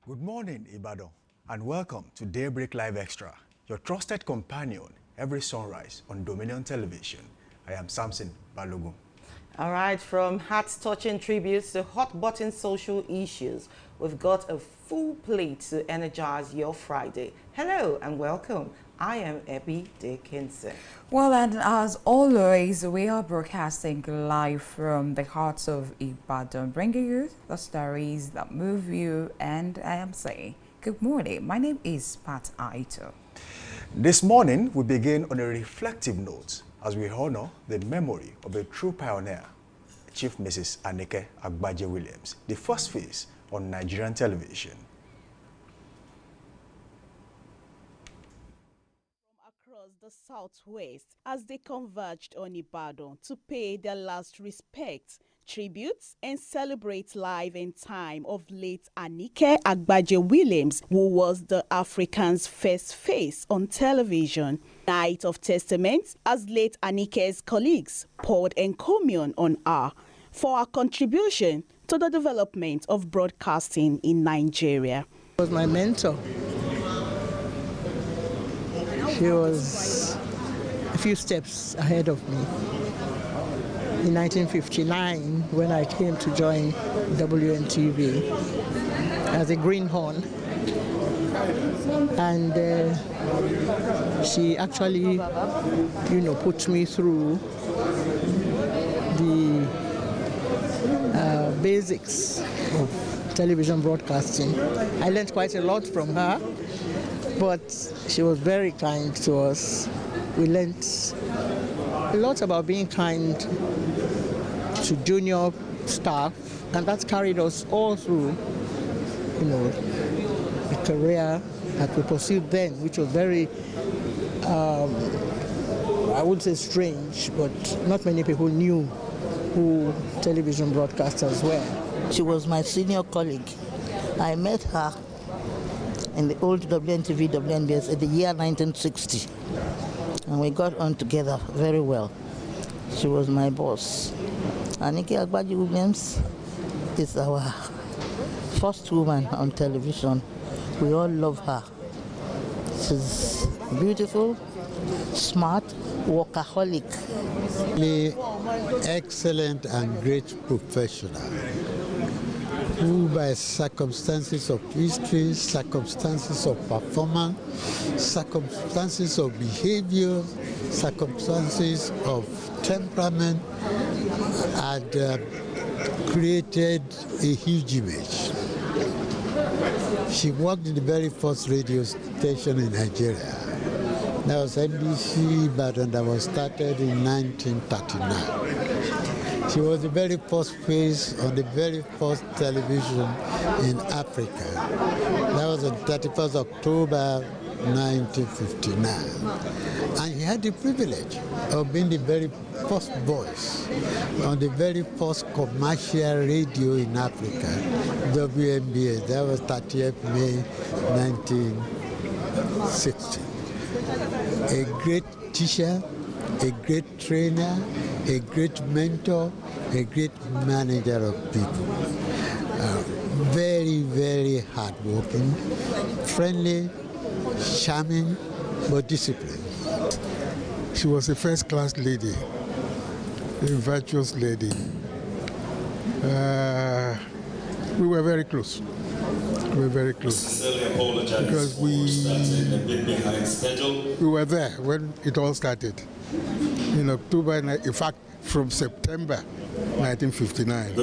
Good morning, Ibadan, and welcome to Daybreak Live Extra, your trusted companion every sunrise on Dominion Television. I am Samson Balogun. All right, from heart-touching tributes to hot-button social issues, we've got a full plate to energize your Friday. Hello and welcome. I am Abby Dickinson. Well, and as always, we are broadcasting live from the heart of Ibadan, bringing you the stories that move you, and I am saying good morning. My name is Pat Aito. This morning, we begin on a reflective note as we honor the memory of a true pioneer, Chief Mrs. Anike Agbaje Williams, the first face on Nigerian television. Across the southwest, as they converged on Ibadan to pay their last respects, tributes, and celebrate life and time of late Anike Agbaje Williams, who was the African's first face on television. Night of testament as late Anike's colleagues poured encomium on her for her contribution to the development of broadcasting in Nigeria. She was my mentor. She was a few steps ahead of me. In 1959, when I came to join WNTV as a greenhorn, and she actually, put me through the basics of television broadcasting. I learned quite a lot from her, but she was very kind to us. We learned a lot about being kind to junior staff, and that carried us all through, the career that we pursued then, which was very, I wouldn't say strange, but not many people knew who television broadcasters were. She was my senior colleague. I met her in the old WNTV, WNBS in the year 1960, and we got on together very well. She was my boss. Anike Agbaje Williams is our first woman on television. We all love her. She's beautiful, smart, workaholic. Excellent and great professional who, by circumstances of history, circumstances of performance, circumstances of behavior, circumstances of temperament, had created a huge image. She worked in the very first radio station in Nigeria. That was NBC Ibadan, that was started in 1939. She was the very first face on the very first television in Africa. That was on 31st October 1959. And she had the privilege of being the very first voice on the very first commercial radio in Africa, WNBS. That was 30th May 1960. A great teacher, a great trainer, a great mentor, a great manager of people. Very, very hardworking, friendly, charming, but disciplined. She was a first-class lady, a virtuous lady. We were very close. We were very close because we were there when it all started in October. In fact, from September 1959,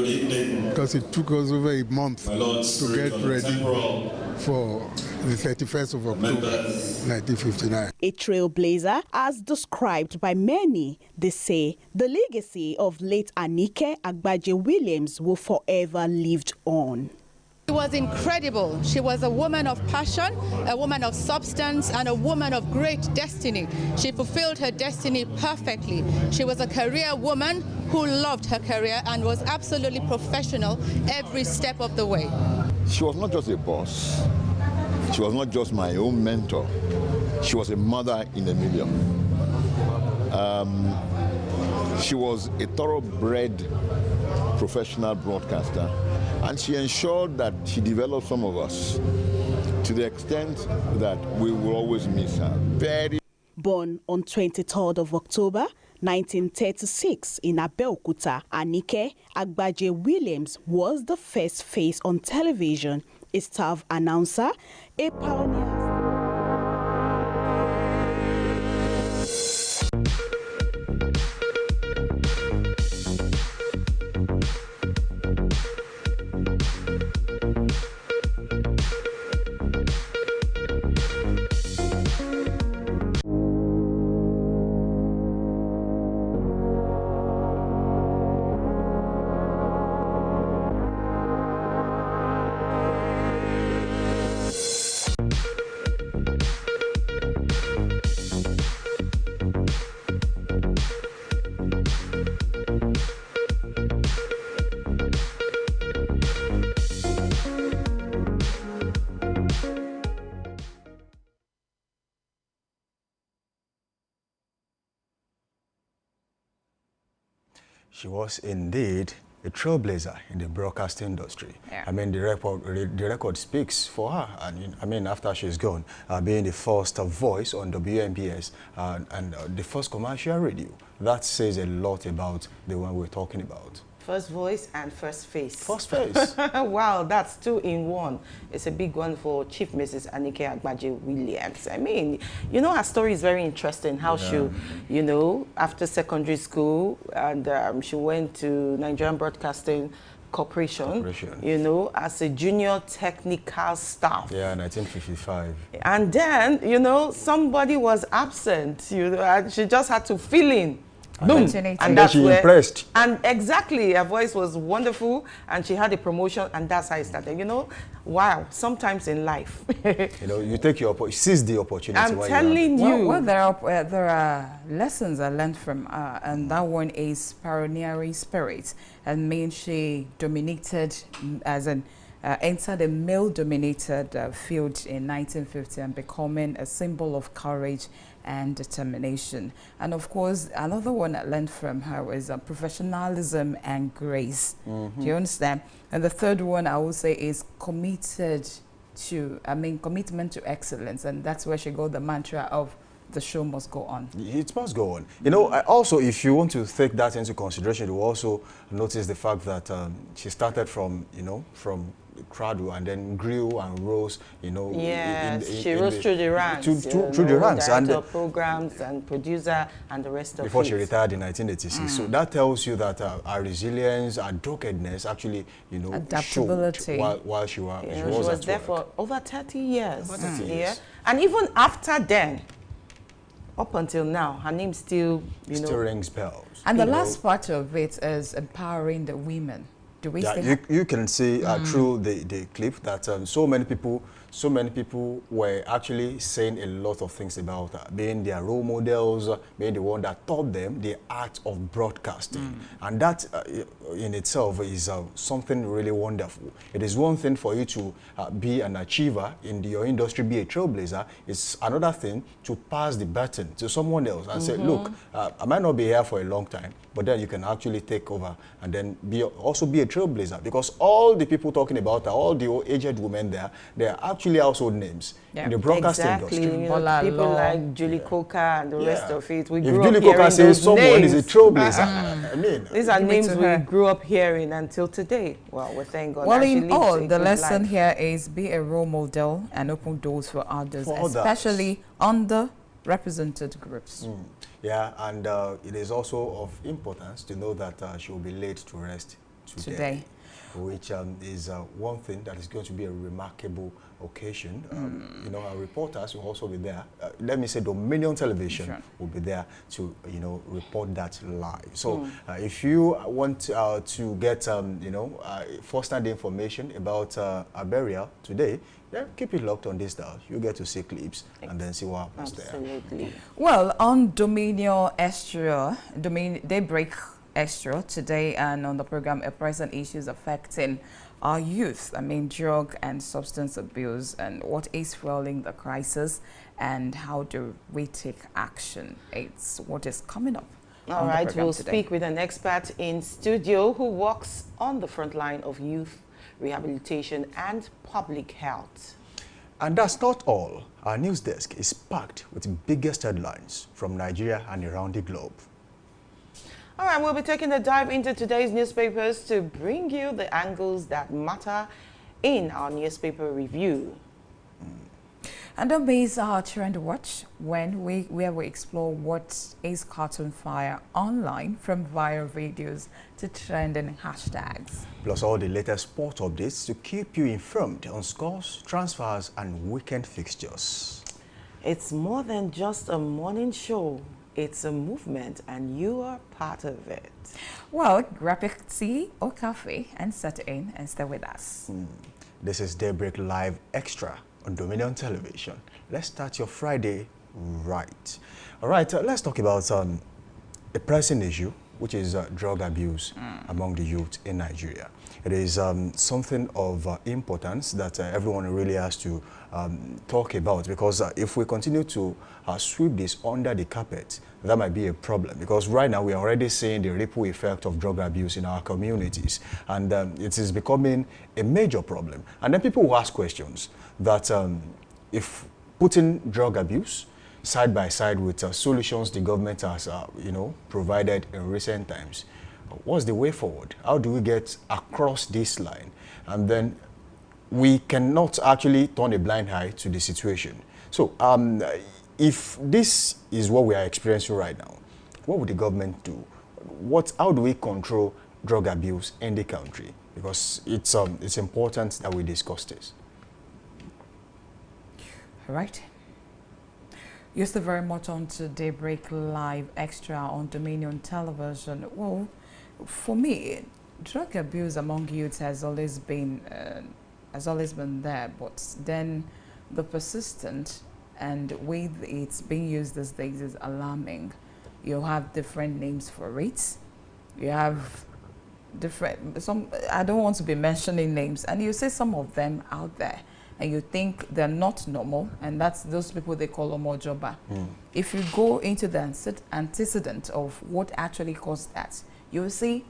because it took us over a month to get ready for the 31st of October 1959. A trailblazer, as described by many, they say the legacy of late Anike Agbaje Williams will forever live on. She was incredible. She was a woman of passion, a woman of substance, and a woman of great destiny. She fulfilled her destiny perfectly. She was a career woman who loved her career and was absolutely professional every step of the way. She was not just a boss. She was not just my own mentor. She was a mother in a million. She was a thoroughbred professional broadcaster And she ensured that she developed some of us to the extent that we will always miss her. Born on 23rd of October 1936 in Abeokuta, Anike Agbaje Williams was the first face on television, a staff announcer, a pioneer. She was indeed a trailblazer in the broadcast industry. Yeah. I mean, the record speaks for her. And I mean, after she's gone, being the first voice on WMBS and the first commercial radio, that says a lot about the one we're talking about. First voice and first face. First face. Wow, that's 2 in 1. It's a big one for Chief Mrs. Anike Agbaje Williams. I mean, you know, her story is very interesting. How she, you know, after secondary school, and she went to Nigerian Broadcasting Corporation, you know, as a junior technical staff. Yeah, 1955. And then, you know, somebody was absent, you know, and she just had to fill in. Boom. And that's she impressed. And exactly, her voice was wonderful, and she had a promotion, and that's how it started. You know, wow, sometimes in life. You know, you take your seize the opportunity. I'm telling you. Well, there are lessons I learned from her, and that one is pioneering spirit. And means she dominated as an entered a male-dominated field in 1950 and becoming a symbol of courage and determination. And of course, another one I learned from her was professionalism and grace. Do you understand? And the third one I would say is commitment to excellence. And that's where she got the mantra of the show must go on. It must go on. You know, also, if you want to take that into consideration, you also notice the fact that she started from, you know, from cradle and then grew and rose, you know. Yes, she rose through the ranks. Through the ranks. Director of programs and producer and the rest of it. Before she retired in 1986. So that tells you that our resilience, our doggedness actually, you know, adaptability. Showed while she was, she was there for over 30 years. Over 30 years. Yeah. And even after then, up until now, her name still, still rings bells. And the last part of it is empowering the women. Do we say you can see through the clip that so many people were actually saying a lot of things about her, being their role models, being the one that taught them the art of broadcasting. And that in itself is something really wonderful. It is one thing for you to be an achiever in your industry, be a trailblazer. It's another thing to pass the baton to someone else and say, look, I might not be here for a long time, but then you can actually take over and then also be a trailblazer, because all the people talking about her, all the aged women there, they are actually household names in the broadcast industry. You know, people like Julie Coker and the rest of it. We grew if Julie Coker says someone is a trailblazer, I mean, these are names we grew up hearing until today. Well, we thank God. Well, in all, the lesson here is be a role model and open doors for others, especially underrepresented groups. Yeah, and it is also of importance to know that she will be laid to rest today. Which is one thing that is going to be a remarkable occasion. You know, our reporters will also be there. Let me say Dominion Television will be there to, you know, report that live. So if you want to get, you know, first-hand information about our burial today, yeah, keep it locked on this dial. You get to see clips and then see what happens there. Well, on Dominion Extra, Daybreak Extra today, and on the program, present issues affecting our youth. I mean, drug and substance abuse, and what is fueling the crisis, and how do we take action? It's what is coming up. All right, we'll speak with an expert in studio who works on the front line of youth rehabilitation, and public health. And that's not all. Our news desk is packed with the biggest headlines from Nigeria and around the globe. All right, we'll be taking a dive into today's newspapers to bring you the angles that matter in our newspaper review. And don't miss our Trend Watch where we explore what is Cartoon Fire online, from viral videos to trending hashtags. Plus all the latest sport updates to keep you informed on scores, transfers, and weekend fixtures. It's more than just a morning show. It's a movement, and you are part of it. Well, grab a tea or coffee and set in and stay with us. This is Daybreak Live Extra on Dominion Television. Let's start your Friday right. All right, let's talk about a pressing issue, which is drug abuse among the youth in Nigeria. It is something of importance that everyone really has to talk about, because if we continue to sweep this under the carpet, that might be a problem, because right now we are already seeing the ripple effect of drug abuse in our communities, and it is becoming a major problem. And then people will ask questions that if putting drug abuse side by side with solutions the government has provided in recent times, what's the way forward? How do we get across this line? And then we cannot actually turn a blind eye to the situation. So if this is what we are experiencing right now, what would the government do? How do we control drug abuse in the country? Because it's important that we discuss this. All right. You're still very much on to Daybreak Live Extra on Dominion Television. Well, for me, drug abuse among youth has always been there, but then the persistent and way it's being used these days is alarming. You have different names for it. You have I don't want to be mentioning names, and you see some of them out there, and you think they're not normal, and that's those people they call omojoba. If you go into the antecedent of what actually caused that, you will see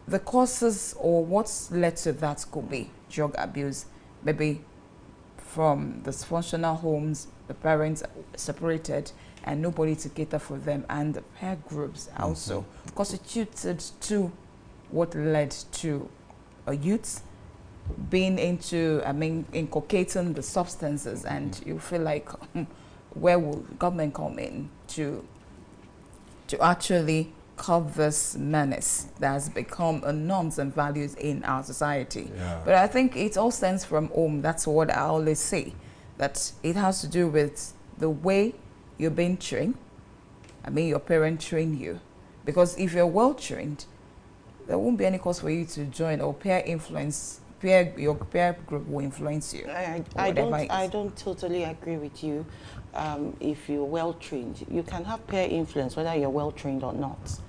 the causes or what's led to that could be drug abuse, maybe from dysfunctional homes, the parents separated and nobody to cater for them, and the peer groups also constituted to what led to a youth being into, inculcating the substances, and you feel like, where will government come in to actually curb this menace that has become a norms and values in our society? But I think it all stems from home. That's what I always say, that it has to do with the way you're being trained. Your parents train you, because if you're well trained, there won't be any cause for you to join, or peer influence. Your peer group will influence you. I don't totally agree with you. If you're well trained, you can have peer influence whether you're well trained or not.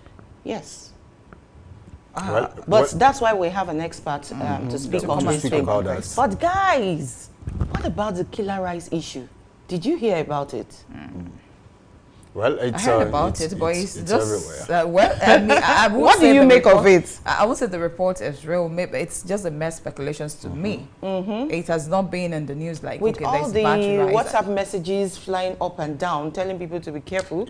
Yes. But that's why we have an expert to speak on this thing. But guys, what about the killer rice issue? Did you hear about it? Well, I heard about it, but it's just everywhere. What do you make of it? I would say the report is real. Maybe it's just a mere speculations to me. It has not been in the news like with all the WhatsApp messages flying up and down, telling people to be careful.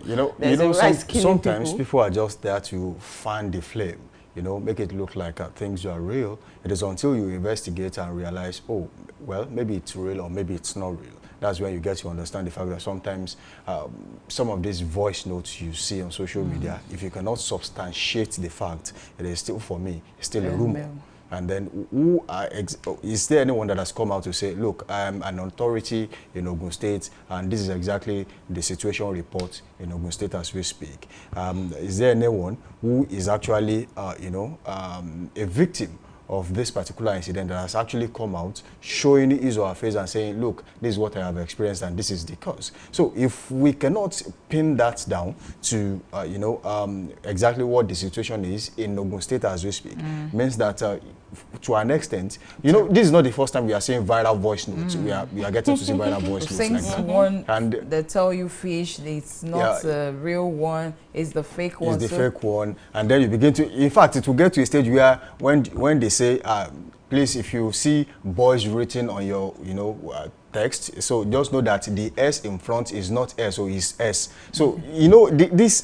Sometimes people are just there to fan the flame. Make it look like things are real. It is until you investigate and realize, oh, well, maybe it's real or maybe it's not real. That's when you get to understand the fact that sometimes some of these voice notes you see on social media, if you cannot substantiate the fact, it is still, for me, it's still a rumor. And then is there anyone that has come out to say, look, I'm an authority in Ogun State, and this is exactly the situation report in Ogun State as we speak? Is there anyone who is actually, a victim of this particular incident that has actually come out showing his or her face and saying, look, this is what I have experienced and this is the cause? So if we cannot pin that down to, exactly what the situation is in Ogun State as we speak, means that to an extent, this is not the first time we are seeing viral voice notes. We are getting to see viral voice notes like that. And they tell you fish, it's not the real one, it's the fake one. It's the fake one. And then you begin to, in fact, it will get to a stage where when they say, please, if you see boys written on your, text, so just know that the S in front is not S, so it's S. So, this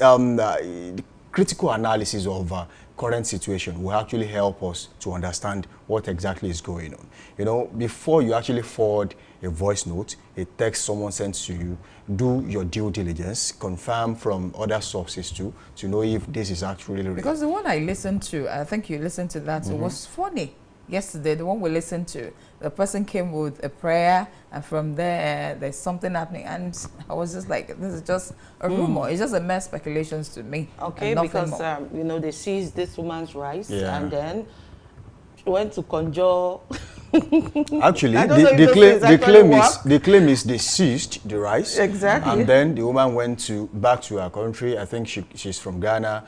critical analysis of current situation will actually help us to understand what exactly is going on. Before you actually forward a voice note, a text someone sends to you, do your due diligence, confirm from other sources to know if this is actually real. Because the one I listened to, I think you listened to that, it was funny. Yesterday, the one we listened to, the person came with a prayer, and from there, there's something happening. And I was just like, this is just a rumor. It's just a mere speculations to me. Okay, because, they seized this woman's rice and then went to conjure. Actually, the claim is they seized the rice. Exactly. And then the woman went back to her country. I think she's from Ghana.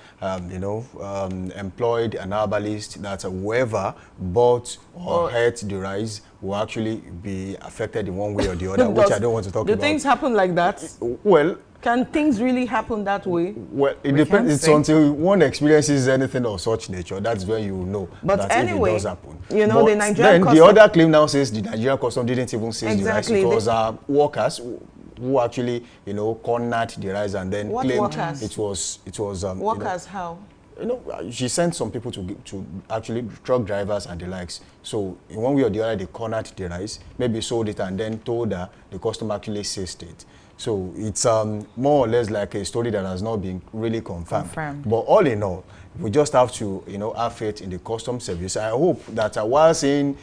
Employed an herbalist that whoever bought or ate the rice will actually be affected in one way or the other, which I don't want to talk about. Do things happen like that? Well, can things really happen that way? Well, it depends. It's until one experiences anything of such nature, that's when you know that anyway, if it does happen. The Nigerian then the other claim now says the Nigerian custom didn't even seize the rice because workers who actually, cornered the rice and then claimed workers? it was workers how? She sent some people to actually truck drivers and the likes. So in one way or the other, they cornered the rice, maybe sold it and then told her the customer actually seized it. So it's more or less like a story that has not been really confirmed. But all in all, we just have to, have faith in the customs service. I hope that while saying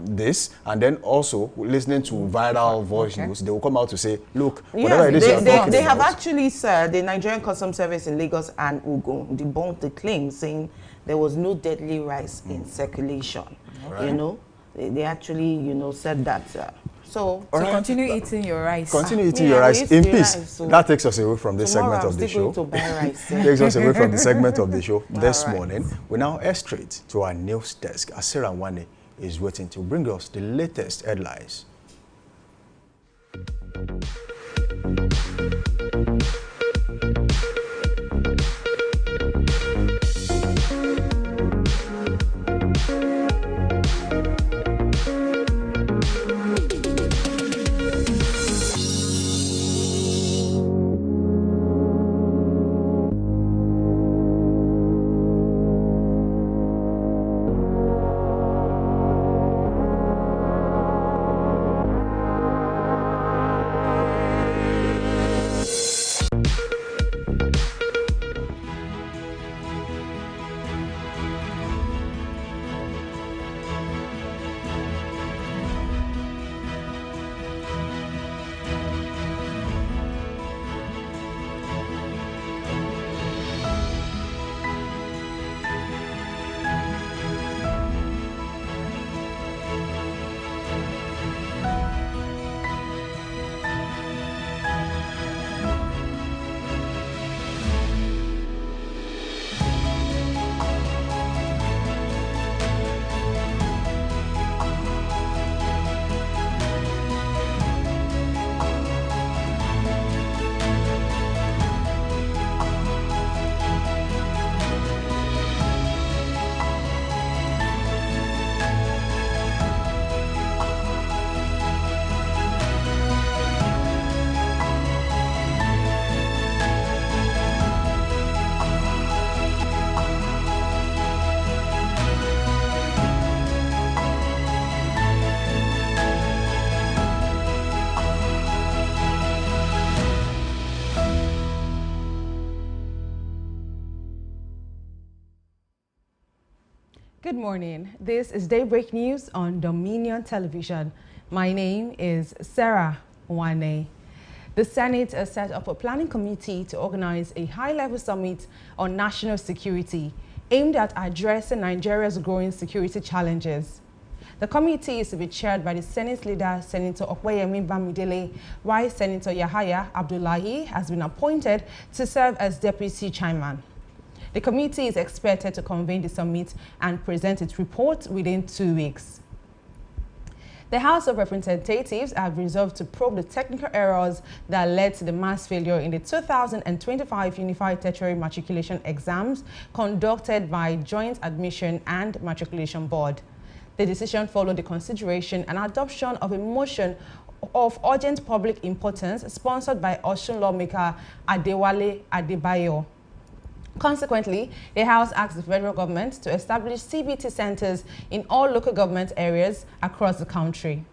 this, and then also listening to viral voice news, they will come out to say, look, whatever it is you're talking about. They have actually said, the Nigerian Customs Service in Lagos and Ogun debunked the claim, saying there was no deadly rice in circulation. Right. They actually, said that. So continue eating your rice. Continue eating your rice in peace. That takes us away from this segment of the show. Takes us away from the segment of the show this morning. We now head straight to our news desk as Sarah Wane is waiting to bring us the latest headlines. Good morning. This is Daybreak News on Dominion Television. My name is Sarah Wane. The Senate has set up a planning committee to organize a high-level summit on national security aimed at addressing Nigeria's growing security challenges. The committee is to be chaired by the Senate leader, Senator Okweyemi Bamidele, while Senator Yahaya Abdullahi has been appointed to serve as deputy chairman. The committee is expected to convene the summit and present its report within 2 weeks. The House of Representatives have resolved to probe the technical errors that led to the mass failure in the 2025 Unified Tertiary Matriculation exams conducted by Joint Admission and Matriculation Board. The decision followed the consideration and adoption of a motion of urgent public importance sponsored by Osun lawmaker Adewale Adebayo. Consequently, the House asked the federal government to establish CBT centers in all local government areas across the country.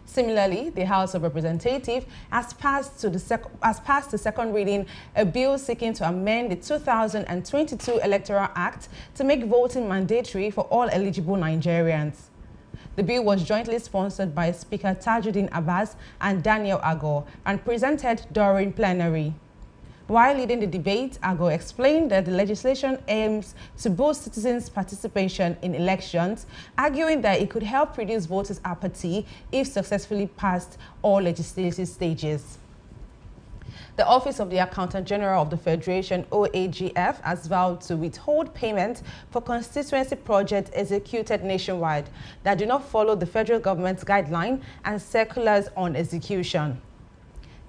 Similarly, the House of Representatives has passed the second reading a bill seeking to amend the 2022 Electoral Act to make voting mandatory for all eligible Nigerians. The bill was jointly sponsored by Speaker Tajuddin Abbas and Daniel Ago and presented during plenary. While leading the debate, Ago explained that the legislation aims to boost citizens' participation in elections, arguing that it could help reduce voters' apathy if successfully passed all legislative stages. The Office of the Accountant General of the Federation, OAGF, has vowed to withhold payment for constituency projects executed nationwide that do not follow the federal government's guideline and circulars on execution.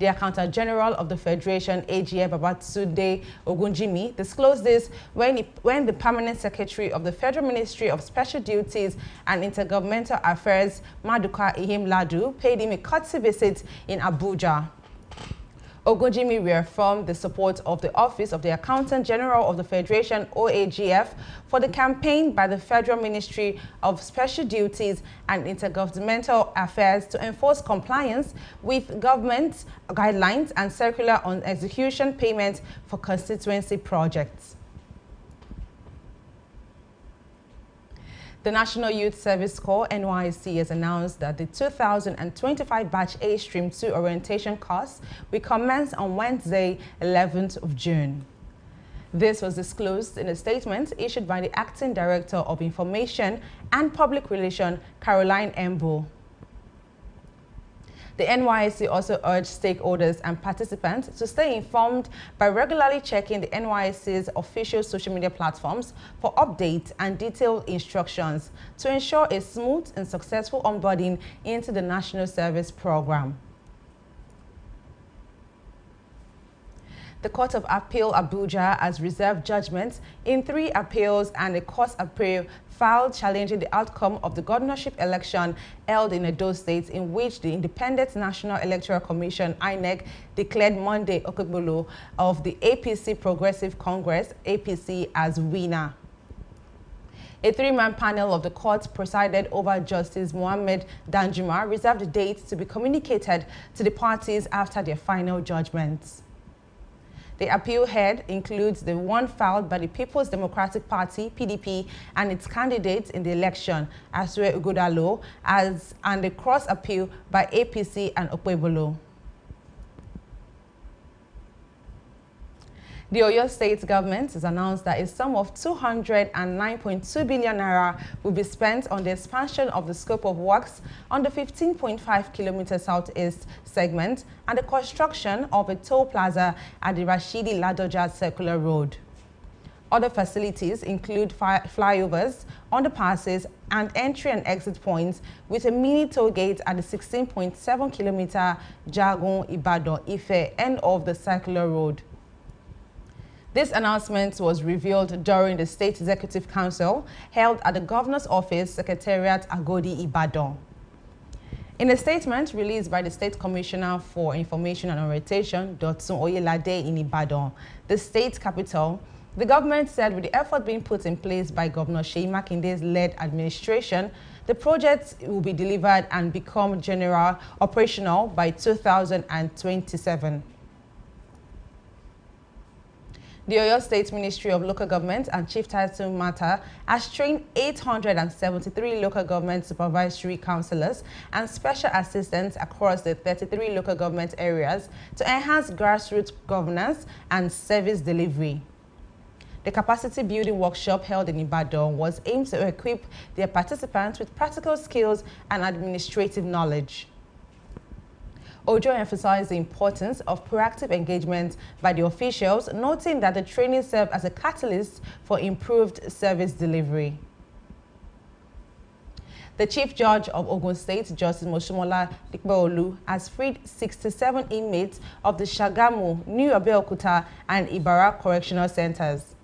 The Accountant General of the Federation, AGF Babatunde Ogunjimi, disclosed this when the Permanent Secretary of the Federal Ministry of Special Duties and Intergovernmental Affairs, Maduka Ihim Ladu, paid him a courtesy visit in Abuja. Ogunjimi reaffirmed the support of the Office of the Accountant General of the Federation, OAGF, for the campaign by the Federal Ministry of Special Duties and Intergovernmental Affairs to enforce compliance with government guidelines and circular on execution payments for constituency projects. The National Youth Service Corps, NYSC, has announced that the 2025 Batch A Stream 2 orientation course will commence on Wednesday, 11th of June. This was disclosed in a statement issued by the Acting Director of Information and Public Relations, Caroline Embo. The NYSC also urged stakeholders and participants to stay informed by regularly checking the NYSC's official social media platforms for updates and detailed instructions to ensure a smooth and successful onboarding into the National Service Program. The Court of Appeal Abuja has reserved judgments in 3 appeals and a court appeal filed challenging the outcome of the governorship election held in Edo State, in which the Independent National Electoral Commission, INEC, declared Monday Okpebholo of the APC Progressive Congress, APC, as winner. A 3-man panel of the court presided over Justice Mohammed Danjuma reserved the date to be communicated to the parties after their final judgments. The appeal head includes the one filed by the People's Democratic Party, PDP, and its candidates in the election, Asue Ugodalo, and the cross appeal by APC and Okpebholo. The Oyo State government has announced that a sum of 209.2 billion naira will be spent on the expansion of the scope of works on the 15.5-kilometer southeast segment and the construction of a toll plaza at the Rashidi Ladoja Circular Road. Other facilities include flyovers, underpasses, and entry and exit points with a mini toll gate at the 16.7-kilometer Jagun-Ibadan-Ife end of the Circular Road. This announcement was revealed during the State Executive Council held at the Governor's Office, Secretariat, Agodi, Ibadan. In a statement released by the State Commissioner for Information and Orientation, Dotun Oyelade, in Ibadan, the state capital, the government said with the effort being put in place by Governor Seyi Makinde's led administration, the project will be delivered and become general operational by 2027. The Oyo State Ministry of Local Government and Chief Title Matter has trained 873 local government supervisory councillors and special assistants across the 33 local government areas to enhance grassroots governance and service delivery. The capacity building workshop held in Ibadan was aimed to equip their participants with practical skills and administrative knowledge. Ojo emphasized the importance of proactive engagement by the officials, noting that the training served as a catalyst for improved service delivery. The Chief Judge of Ogun State, Justice Moshomola Dikpeolu, has freed 67 inmates of the Shagamu, New Abeokuta, and Ibara correctional centers.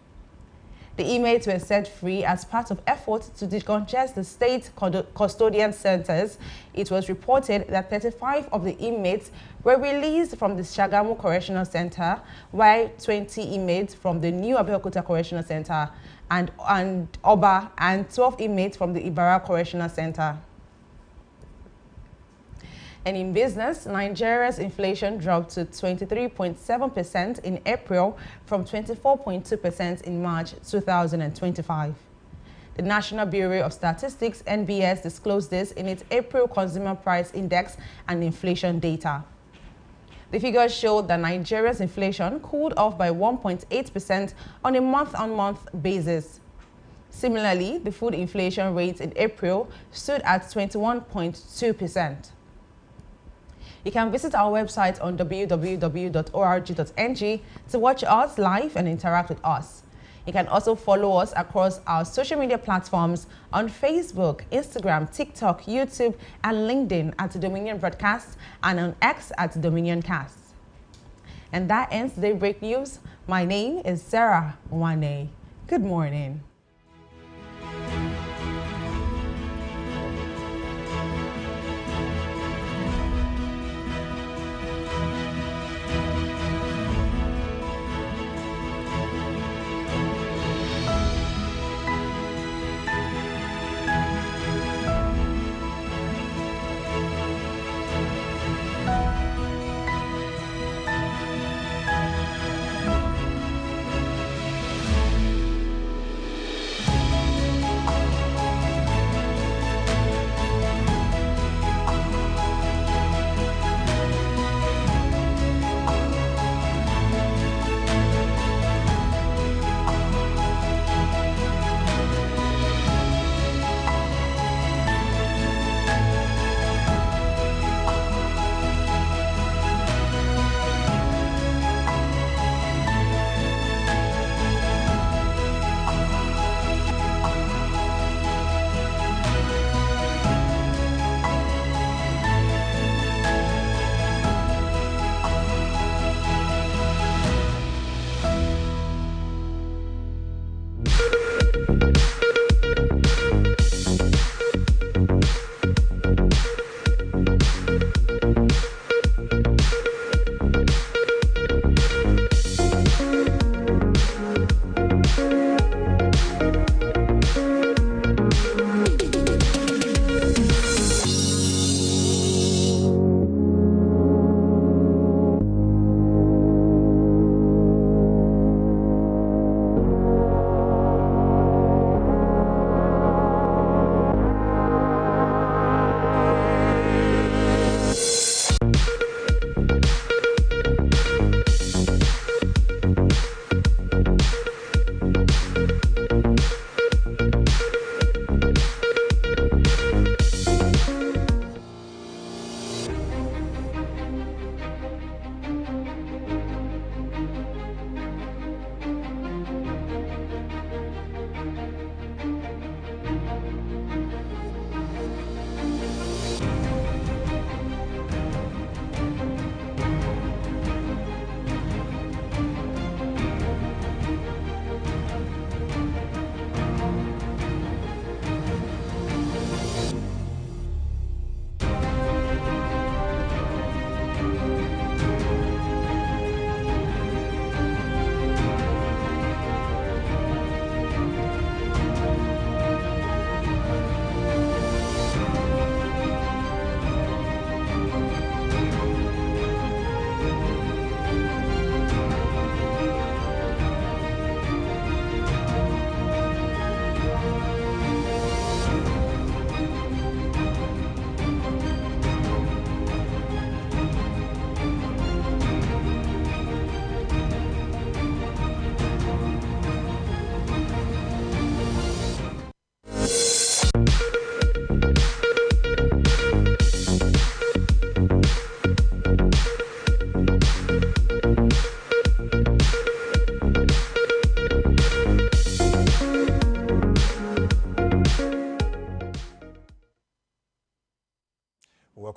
The inmates were set free as part of efforts to decongest the state custodian centers. It was reported that 35 of the inmates were released from the Shagamu Correctional Center, while 20 inmates from the New Abeokuta Correctional Center and Oba, and 12 inmates from the Ibara Correctional Center. And in business, Nigeria's inflation dropped to 23.7% in April from 24.2% in March 2025. The National Bureau of Statistics, NBS, disclosed this in its April Consumer Price Index and inflation data. The figures showed that Nigeria's inflation cooled off by 1.8% on a month-on-month basis. Similarly, the food inflation rate in April stood at 21.2%. You can visit our website on www.org.ng to watch us live and interact with us. You can also follow us across our social media platforms on Facebook, Instagram, TikTok, YouTube, and LinkedIn at Dominion Broadcast, and on X at Dominion Cast. And that ends Daybreak News. My name is Sarah Wane. Good morning.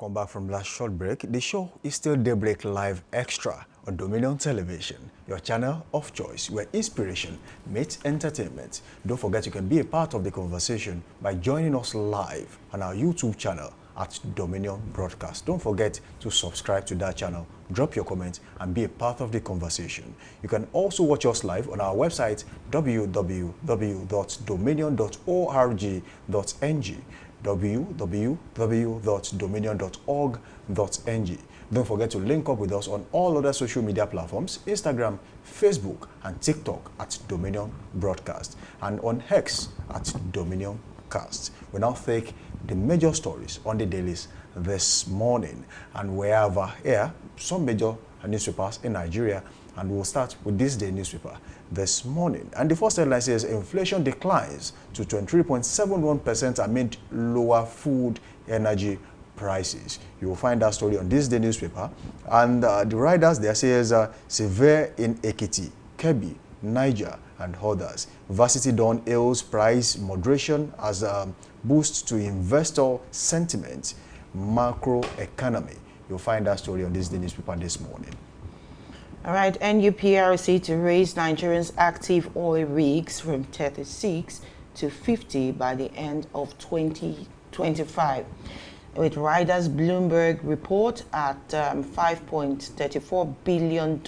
welcome back from last short break. The show is still Daybreak Live Extra on Dominion Television, your channel of choice where inspiration meets entertainment. Don't forget you can be a part of the conversation by joining us live on our YouTube channel at Dominion Broadcast. Don't forget to subscribe to that channel, drop your comment, and be a part of the conversation. You can also watch us live on our website, www.dominion.org.ng, www.dominion.org.ng. Don't forget to link up with us on all other social media platforms, Instagram, Facebook, and TikTok at Dominion Broadcast, and on X at Dominion Cast. We now take the major stories on the dailies this morning, and we have here some major newspapers in Nigeria, and we'll start with this day newspaper this morning. And the first headline says inflation declines to 23.71% amid lower food energy prices. You will find that story on this day newspaper. And the riders there says severe in Ekiti, Kebbi, Niger, and others. Varsity Dawn hails price moderation as a boost to investor sentiment, macro economy. You'll find that story on this day newspaper this morning. All right, NUPRC to raise Nigerians' active oil rigs from 36 to 50 by the end of 2025. With riders Bloomberg report at $5.34 billion,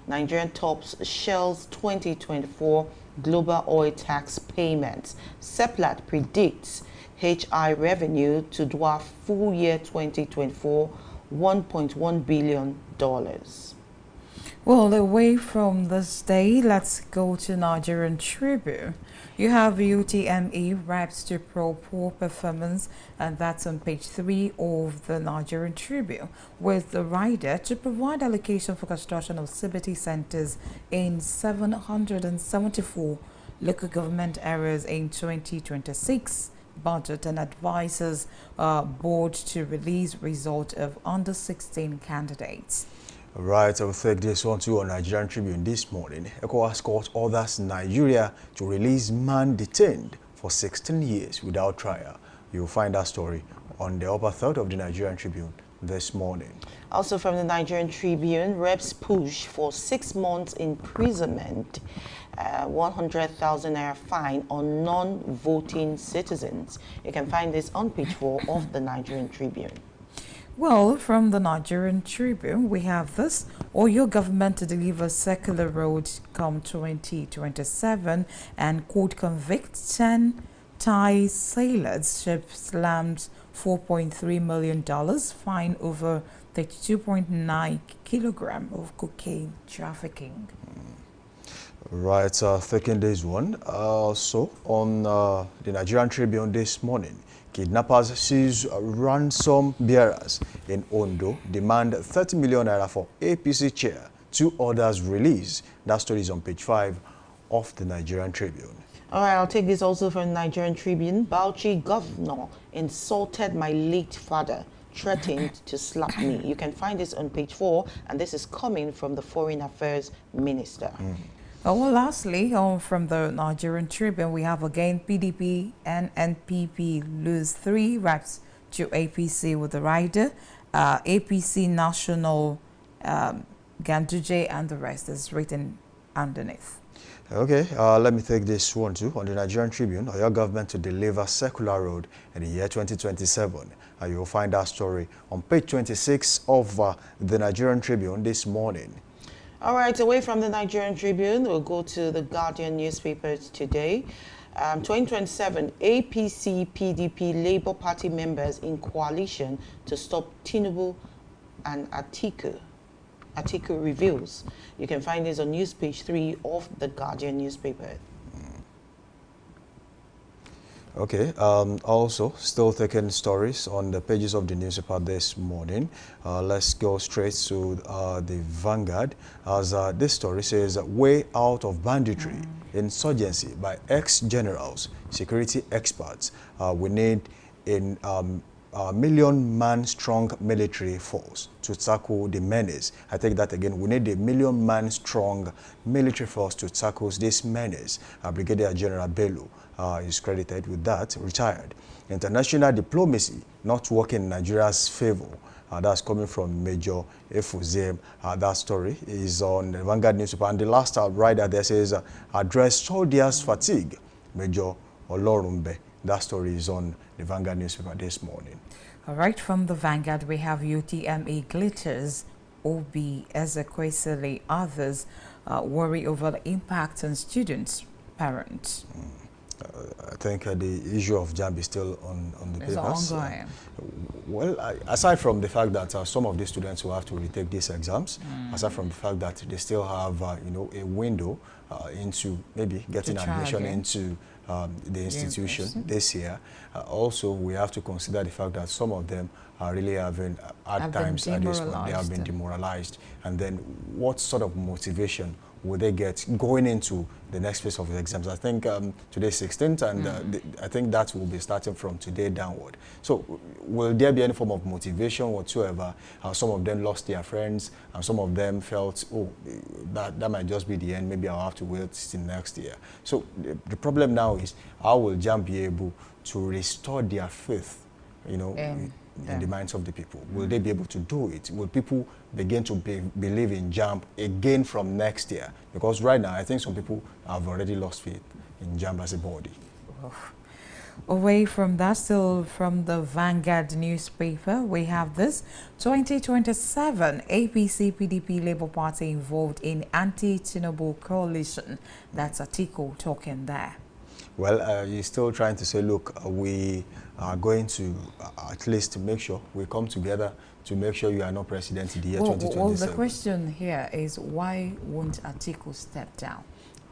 Nigerian tops Shell's 2024 global oil tax payments. Seplat predicts HI revenue to dwarf full year 2024 $1.1 billion. Well, away from this day, let's go to Nigerian Tribune. You have UTME raps to pro poor performance, and that's on page 3 of the Nigerian Tribune, with the rider to provide allocation for construction of CBT centers in 774 local government areas in 2026 budget, and advises board to release result of under 16 candidates. All right, I will take this one too on Nigerian Tribune this morning. ECOWAS court orders Nigeria to release man detained for 16 years without trial. You will find that story on the upper third of the Nigerian Tribune this morning. Also from the Nigerian Tribune, reps push for 6 months imprisonment, 100,000 naira fine on non-voting citizens. You can find this on page 4 of the Nigerian Tribune. Well, from the Nigerian Tribune, we have this: Oyo government to deliver circular road come 2027, and court convicts 10 Thai sailors, ship slams $4.3 million, fine over 32.9 kilogram of cocaine trafficking. Right, taking this one. Also on the Nigerian Tribune this morning, kidnappers seize ransom bearers in Ondo, demand 30 million naira for APC chair. 2 others released. That story is on page 5 of the Nigerian Tribune. All right, I'll take this also from Nigerian Tribune. Bauchi governor insulted my late father, threatened to slap me. You can find this on page 4, and this is coming from the Foreign Affairs Minister. Well, lastly, from the Nigerian Tribune, we have again PDP and NPP lose 3 reps to APC with the rider. APC National, Ganduje, and the rest is written underneath. Okay, let me take this one too. On the Nigerian Tribune, Oyo government to deliver circular road in the year 2027. You will find that story on page 26 of the Nigerian Tribune this morning. All right, away from the Nigerian Tribune, we'll go to the Guardian newspapers today. 2027, APC, PDP, Labour Party members in coalition to stop Tinubu and Atiku. Atiku reveals. You can find this on news page 3 of the Guardian newspaper. Okay, also still taking stories on the pages of the newspaper this morning. Let's go straight to the Vanguard, as this story says, way out of banditry, insurgency by ex-generals, security experts. We need in a million-man strong military force to tackle the menace. I take that again. We need a million-man strong military force to tackle this menace. Brigadier General Bello is credited with that, retired. International diplomacy not working in Nigeria's favor. That's coming from Major Efuziem. That story is on the Vanguard newspaper. And the last rider there says, address soldiers' fatigue. Major Olorunbe. That story is on the Vanguard newspaper this morning. All right, from the Vanguard, we have UTME glitters. Obi, Ezekwesili, others worry over the impact on students, parents. I think the issue of JAMB is still on the papers. Ongoing. Well, aside from the fact that some of the students will have to retake these exams, aside from the fact that they still have, you know, a window into maybe getting admission into the institution this year, also we have to consider the fact that some of them are really having hard times at this point. They have been demoralized. And then what sort of motivation will they get going into the next phase of the exams? I think today's 16th, and I think that will be starting from today downward. So will there be any form of motivation whatsoever? Some of them lost their friends, and some of them felt, oh, that might just be the end. Maybe I'll have to wait till next year. So the problem now is, how will JAMB be able to restore their faith, you know, in the minds of the people? Will they be able to do it? Will people begin to believe in JAMB again from next year? Because right now, I think some people have already lost faith in JAMB as a body. Away from that, still from the Vanguard newspaper, we have this 2027 APC PDP Labour Party involved in anti-Tinubu coalition. That's Atiku talking there. Well, he's still trying to say, look, we are going to at least make sure we come together to make sure you are not president in the year 2027. Well, the question here is, why won't Atiku step down?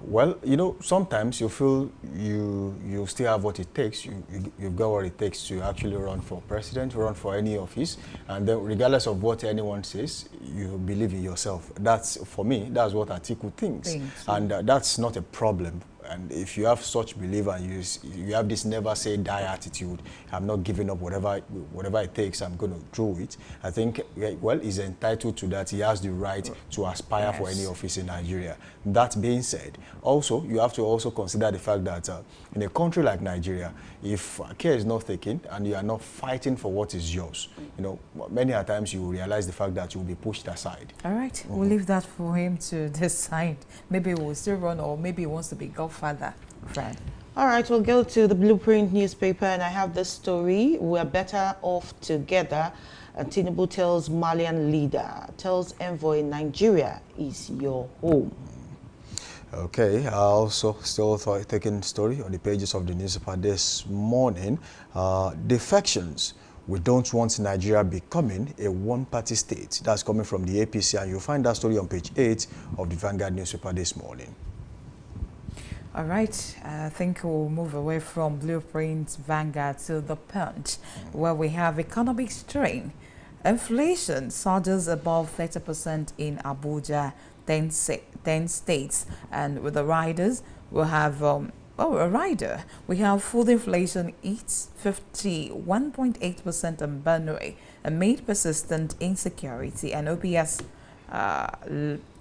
Well, you know, sometimes you feel you still have what it takes. You've got what it takes to actually run for president, run for any office, and then regardless of what anyone says, you believe in yourself. That's, for me, that's what Atiku thinks. And that's not a problem. And if you have such belief and you have this never say die attitude, I'm not giving up whatever it takes, I'm going to do it. I think, well, he's entitled to that. He has the right to aspire for any office in Nigeria. That being said, also, you have to also consider the fact that in a country like Nigeria, if care is not taken and you are not fighting for what is yours, you know, many a times you will realize the fact that you will be pushed aside. All right, we'll leave that for him to decide. Maybe he will still run, or maybe he wants to be godfather. Fred. All right, we'll go to the Blueprint newspaper, and I have this story. We're better off together. Tinubu tells Malian leader, tells envoy, Nigeria is your home. Okay, I also still taking story on the pages of the newspaper this morning. Defections. We don't want Nigeria becoming a one-party state. That's coming from the APC, and you'll find that story on page 8 of the Vanguard newspaper this morning. All right, I think we'll move away from Blueprint, Vanguard to the Punch, where we have economic strain. Inflation surges above 30% in Abuja, 10 states, and with the riders, we'll have we have food inflation eats 51.8% in Benue amid persistent insecurity, and OPS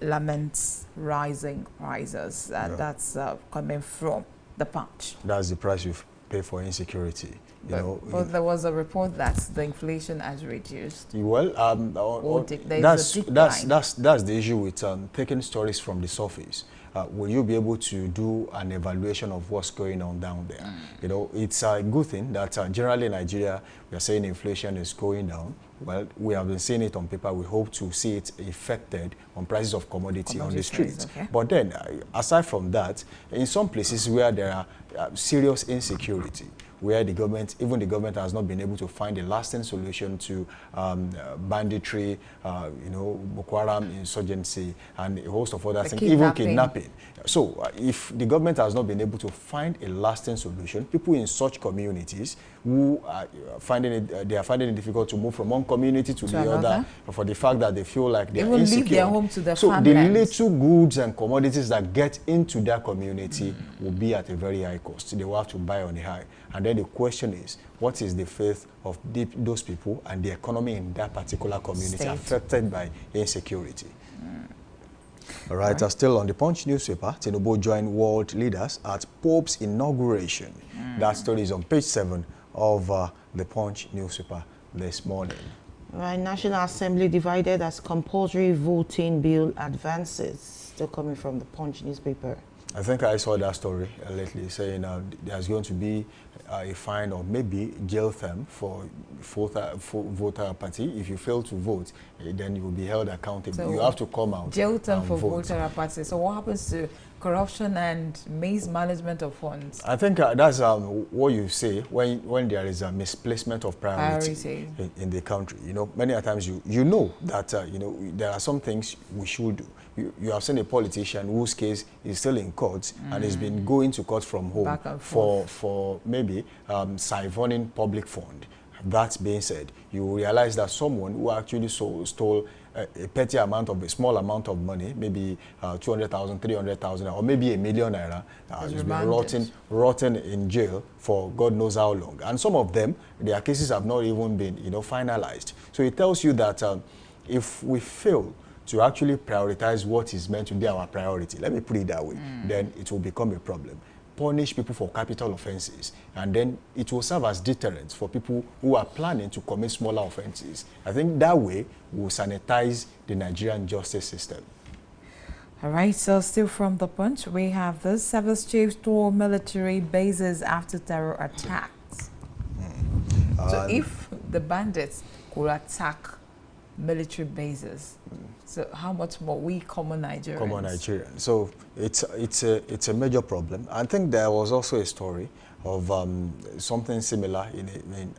laments rising prices. That's coming from the Punch. That's the price you pay for insecurity. But there was a report that the inflation has reduced. Well, that's the issue with taking stories from the surface. Will you be able to do an evaluation of what's going on down there? You know, it's a good thing that generally in Nigeria, we are saying inflation is going down. Well, we have been seeing it on paper. We hope to see it affected on prices of commodity on the streets. Okay. But then, aside from that, in some places where there are serious insecurity, where the government, even the government has not been able to find a lasting solution to banditry, Boko Haram insurgency, and a host of other things, even kidnapping. So if the government has not been able to find a lasting solution, people in such communities who are finding it difficult to move from one community to the other, for the fact that they feel like they are insecure. Leave their home to their so farmlands. The little goods and commodities that get into their community will be at a very high cost. They will have to buy on the high. And then then the question is, what is the faith of those people and the economy in that particular community affected by insecurity? All right, still on the Punch newspaper, Tinubu joined world leaders at Pope's inauguration. That story is on page 7 of the Punch newspaper this morning. Right, National Assembly divided as compulsory voting bill advances. Still coming from the Punch newspaper. I think I saw that story lately saying there's going to be a fine or maybe jail term for voter party. If you fail to vote, then you will be held accountable. So you have to come out. Jail term for voter party. So what happens to corruption and mismanagement of funds? I think that's what you say when there is a misplacement of priority in the country. You know, many times you know that you know, there are some things we should do. You have seen a politician whose case is still in court and has been going to court from home for maybe siphoning public fund. That being said, you realize that someone who actually stole a petty amount of, a small amount of money, maybe 200,000, 300,000, or maybe £1 million naira, has been rotting in jail for God knows how long. And some of them, their cases have not even been, you know, finalized. So it tells you that if we fail to actually prioritize what is meant to be our priority, let me put it that way, then it will become a problem. Punish people for capital offenses, and then it will serve as deterrent for people who are planning to commit smaller offenses. I think that way we'll sanitize the Nigerian justice system. All right, so still from the Punch, we have the service chiefs to military bases after terror attacks. So if the bandits could attack military bases, so how much more we common Nigerians? Common Nigerians. So it's a major problem. I think there was also a story of something similar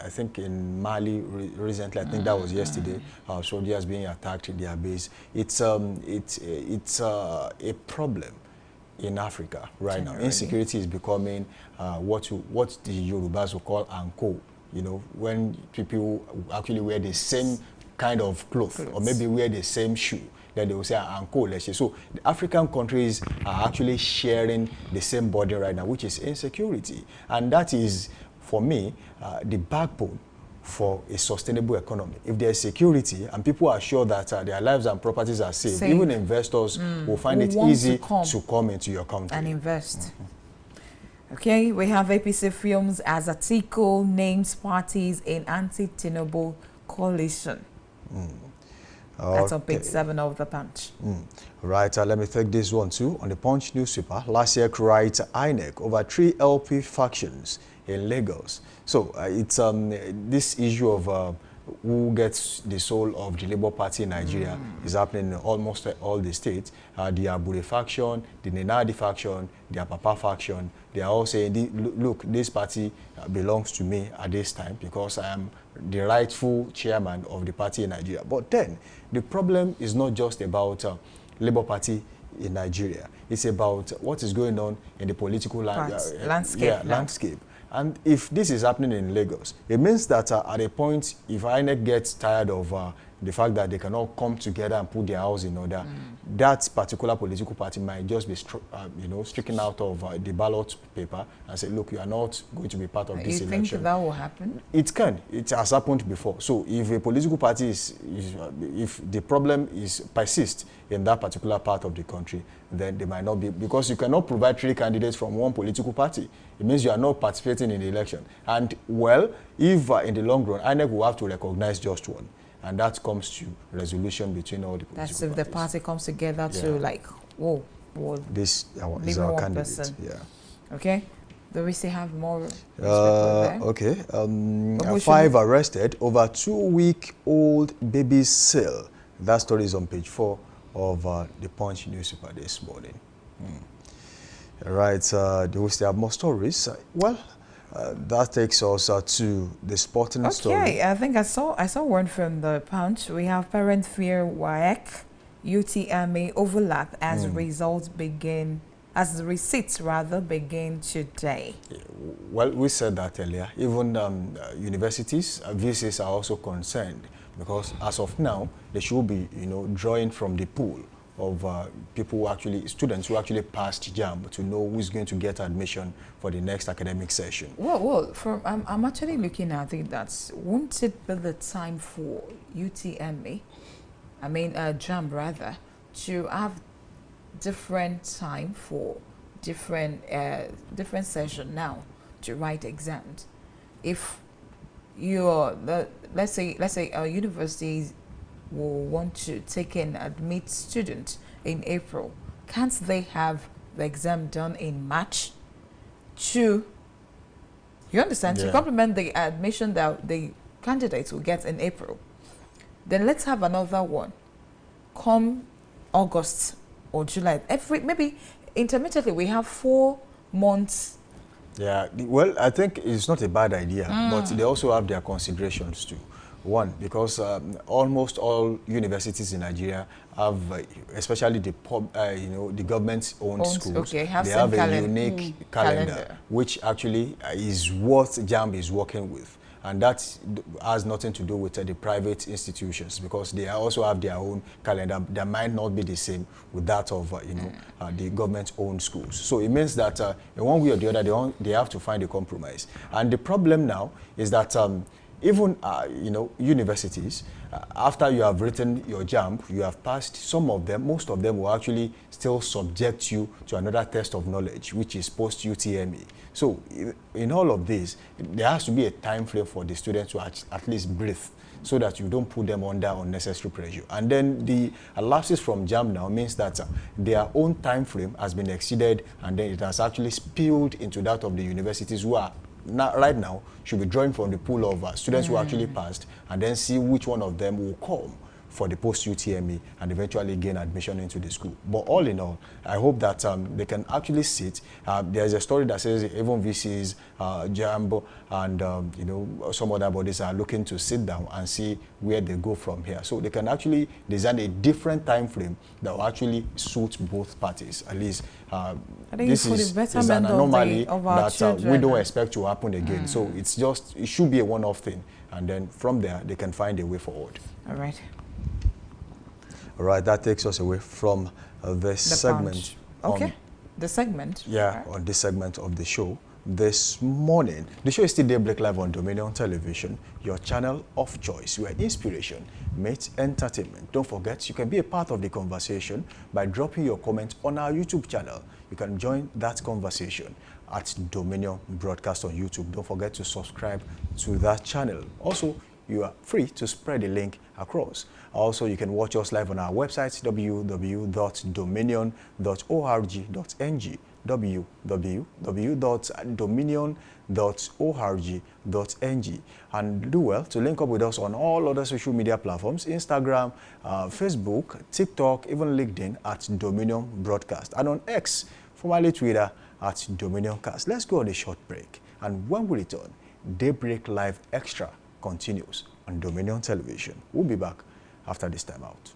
I think in Mali recently. I think that was yesterday. Soldiers being attacked in their base. It's a problem in Africa right now. Insecurity is becoming what the Yorubas will call anko. You know, when people actually wear the same kind of clothes, or maybe wear the same shoe, then they will say anko. So the African countries are actually sharing the same burden right now, which is insecurity. And that is, for me, the backbone for a sustainable economy. If there's security and people are sure that their lives and properties are safe, even investors will find it easy to come into your country and invest. Okay, we have APC Films as Atiku names parties in anti-Tinubu coalition. That's on page 7 of the Punch. Right, let me take this one too. On the Punch newspaper, last year writes INEC over 3 LP factions in Lagos. So it's this issue of who gets the soul of the Labour Party in Nigeria is happening in almost all the states. The Abure faction, the Nenadi faction, the Apapa faction, they are all saying, look, this party belongs to me at this time because I am the rightful chairman of the party in Nigeria. But then, the problem is not just about Labour Party in Nigeria. It's about what is going on in the political landscape. And if this is happening in Lagos, it means that at a point, if INEC gets tired of the fact that they cannot come together and put their house in order, that particular political party might just be stricken out of the ballot paper and say, look, you are not going to be part of this election. You think that will happen? It can. It has happened before. So if a political party if the problem persists in that particular part of the country, then they might not be, because you cannot provide 3 candidates from one political party. It means you are not participating in the election. And, well, if in the long run, INEC will have to recognize just one. And that comes to resolution between all the political parties. That's if the party comes together to like, whoa, this is our candidate. Okay. Do we still have more? Okay. 5 arrested over 2-week-old baby's sale. That story is on page 4 of the Punch newspaper this morning. Right. Do we still have more stories? Well, that takes us to the sporting story. Okay, I think I saw one from the Punch. We have parent fear WAEC, UTME overlap as results begin, as the receipts rather begin today. Well, we said that earlier. Even universities, VCs are also concerned because as of now, they should be, drawing from the pool of students who actually passed JAMB to know who's going to get admission for the next academic session. Well, I'm actually looking at it that won't it be the time for UTME, I mean JAMB rather, to have different time for different session now to write exams? If let's say universities will want to take and admit students in April, can't they have the exam done in March you understand, to complement the admission that the candidates will get in April? Then let's have another one come August or July. Maybe intermittently we have 4 months. Yeah, well, I think it's not a bad idea, but they also have their considerations too. One, because almost all universities in Nigeria have, especially the government-owned schools, they have a unique calendar, which actually is what JAMB is working with. And that has nothing to do with the private institutions, because they also have their own calendar that might not be the same with that of the government-owned schools. So it means that in one way or the other, they have to find a compromise. And the problem now is that even universities, after you have written your JAMB, you have passed, most of them will actually still subject you to another test of knowledge, which is post-UTME. So in all of this, there has to be a time frame for the students to at least breathe, so that you don't put them under unnecessary pressure. And then the lapses from JAMB now means that their own time frame has been exceeded, and then it has actually spilled into that of the universities who are right now should be drawing from the pool of students who actually passed, and then see which one of them will come for the post-UTME and eventually gain admission into the school. But all in all, I hope that they can actually sit. There's a story that says even VCs, JAMB, and some other bodies are looking to sit down and see where they go from here. So they can actually design a different time frame that will actually suit both parties. At least this is an anomaly that we don't expect to happen again. So it should be a one-off thing. And then from there, they can find a way forward. All right. All right, that takes us away from this segment. Okay, the segment. Yeah, on this segment of the show this morning. The show is still Daybreak Live on Dominion Television, your channel of choice, where inspiration meets entertainment. Don't forget, you can be a part of the conversation by dropping your comment on our YouTube channel. You can join that conversation at Dominion Broadcast on YouTube. Don't forget to subscribe to that channel. Also, you are free to spread the link across. Also, you can watch us live on our website, www.dominion.org.ng, www.dominion.org.ng. And do well to link up with us on all other social media platforms, Instagram, Facebook, TikTok, even LinkedIn at Dominion Broadcast, and on X, formerly Twitter, at DominionCast. Let's go on a short break, and when we return, Daybreak Live Extra continues on Dominion Television. We'll be back after this time out.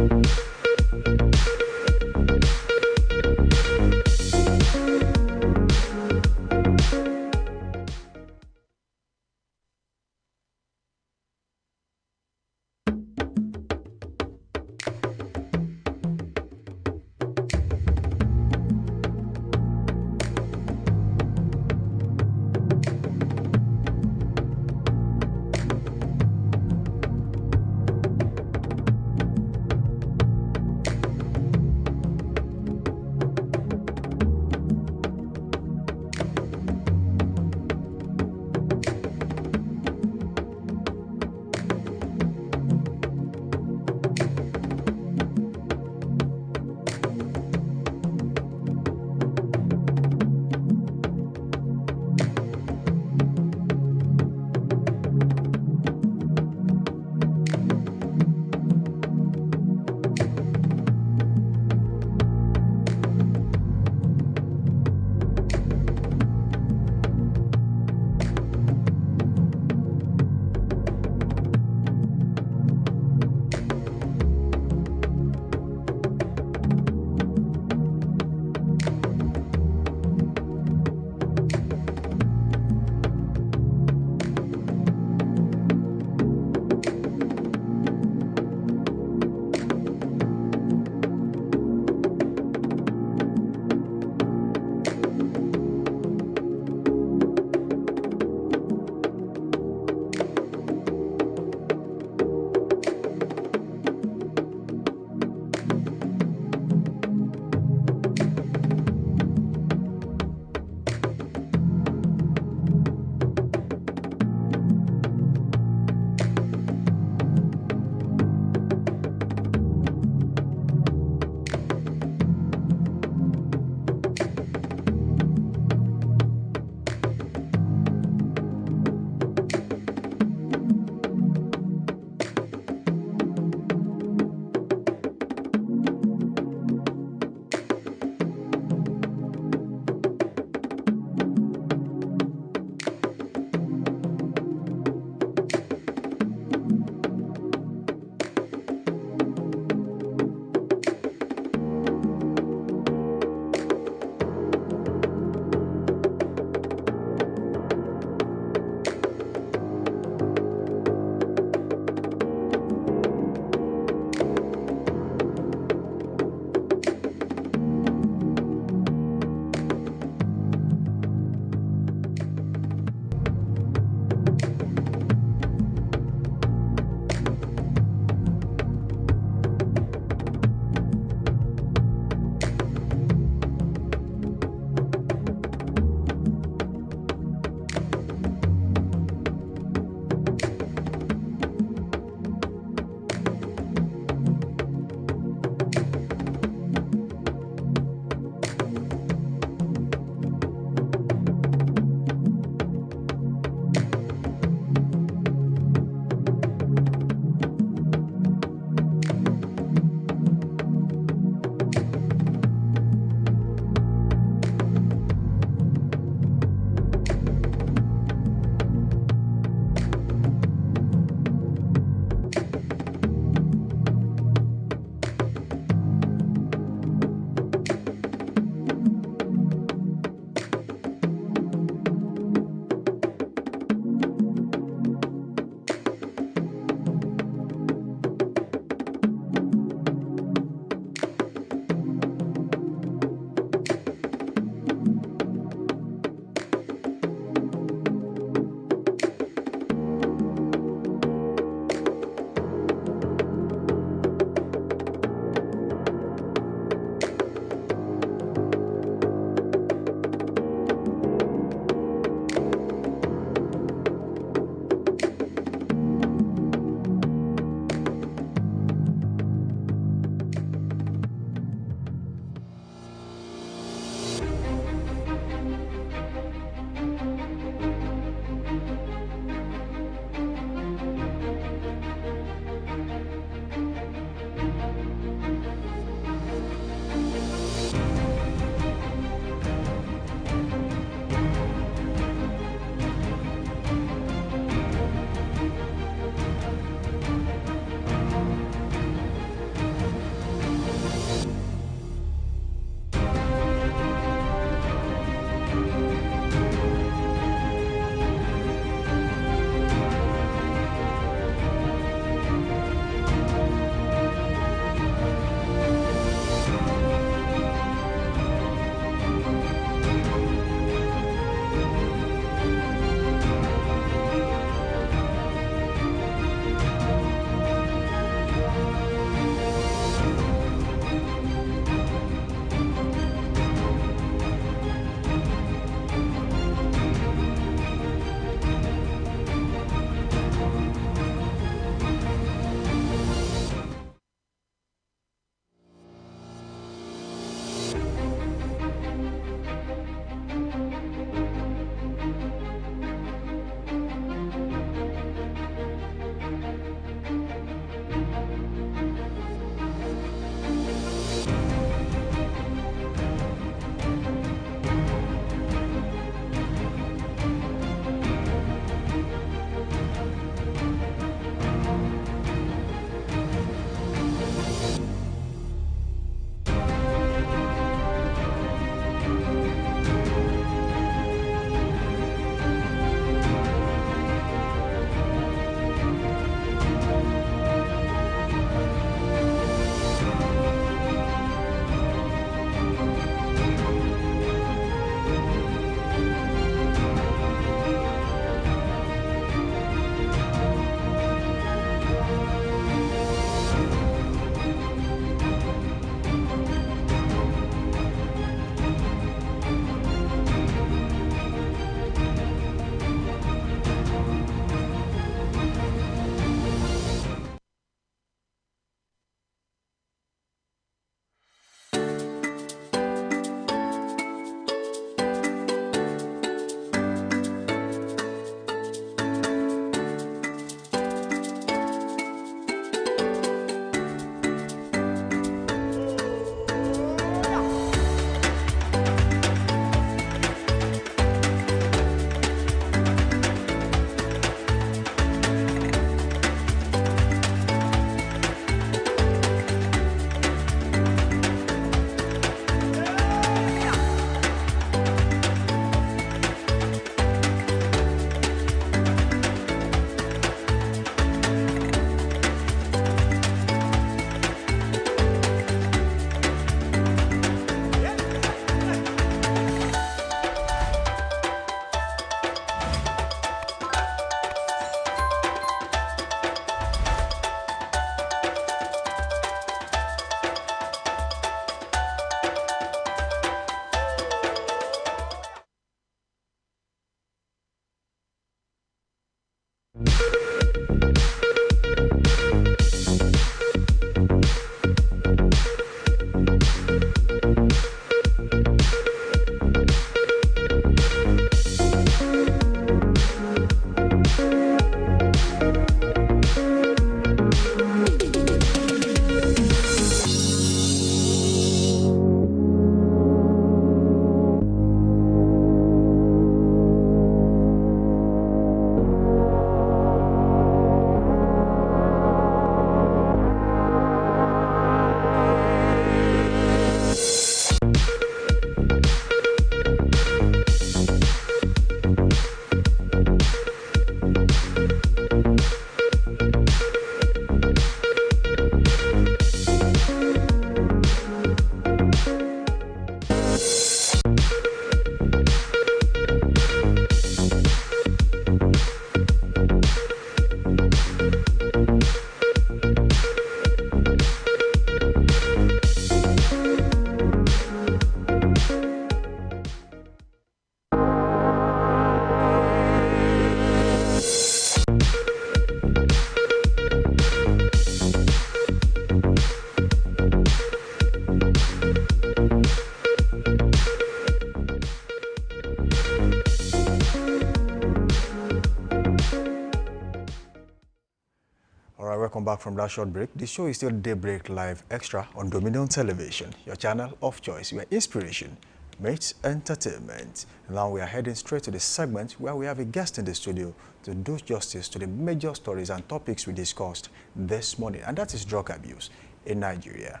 Welcome back from that short break. The show is still Daybreak Live Extra on Dominion Television, your channel of choice, where inspiration meets entertainment. Now we are heading straight to the segment where we have a guest in the studio to do justice to the major stories and topics we discussed this morning, and that is drug abuse in Nigeria.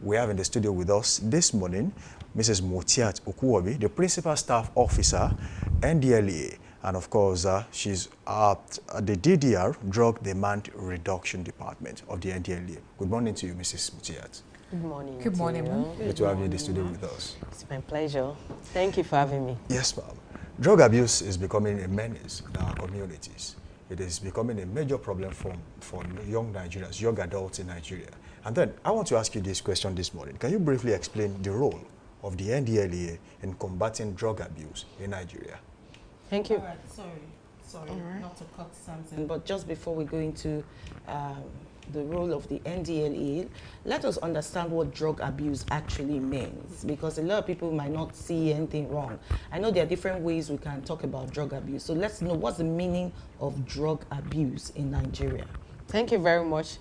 We have in the studio with us this morning Mrs. Motiat Okuwobi, the Principal Staff Officer, NDLEA, and of course, she's at the DDR, Drug Demand Reduction Department of the NDLEA. Good morning to you, Mrs. Motiat. Good morning. Good morning, ma'am. Good to have you in the studio with us. It's my pleasure. Thank you for having me. Yes, ma'am. Drug abuse is becoming a menace in our communities. It is becoming a major problem for young Nigerians, young adults in Nigeria. And then I want to ask you this question this morning. Can you briefly explain the role of the NDLEA in combating drug abuse in Nigeria? Thank you. All right, sorry, not to cut something, but just before we go into the role of the NDLEA, let us understand what drug abuse actually means, because a lot of people might not see anything wrong. I know there are different ways we can talk about drug abuse, so let's know what's the meaning of drug abuse in Nigeria. Thank you very much.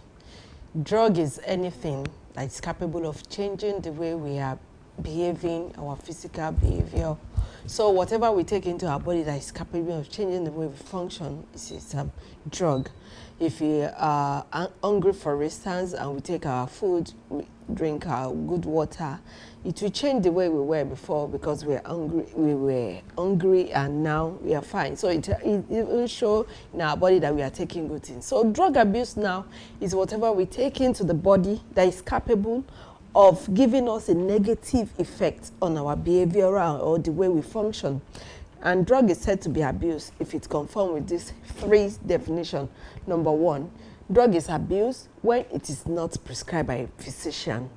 Drug is anything that is capable of changing the way we are behaving, our physical behavior. So whatever we take into our body that is capable of changing the way we function is a drug. If we are hungry, for instance, and we take our food, we drink our good water, it will change the way we were before because we were hungry and now we are fine. So it will show in our body that we are taking good things. So drug abuse now is whatever we take into the body that is capable of giving us a negative effect on our behavioral or the way we function. And drug is said to be abuse if it conforms with these three definitions. Number one, drug is abuse when it is not prescribed by a physician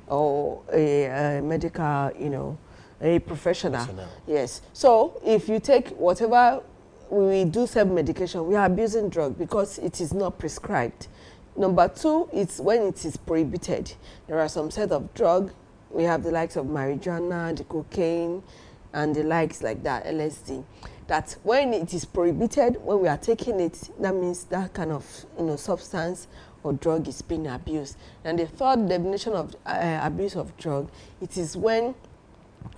or a medical, a professional. Yes. So if you take whatever we do self-medication, we are abusing drug because it is not prescribed. Number two, it's when it is prohibited. There are some set of drugs. We have the likes of marijuana, the cocaine, and the likes like that, LSD. That when it is prohibited, when we are taking it, that means that kind of substance or drug is being abused. And the third definition of abuse of drug, it is when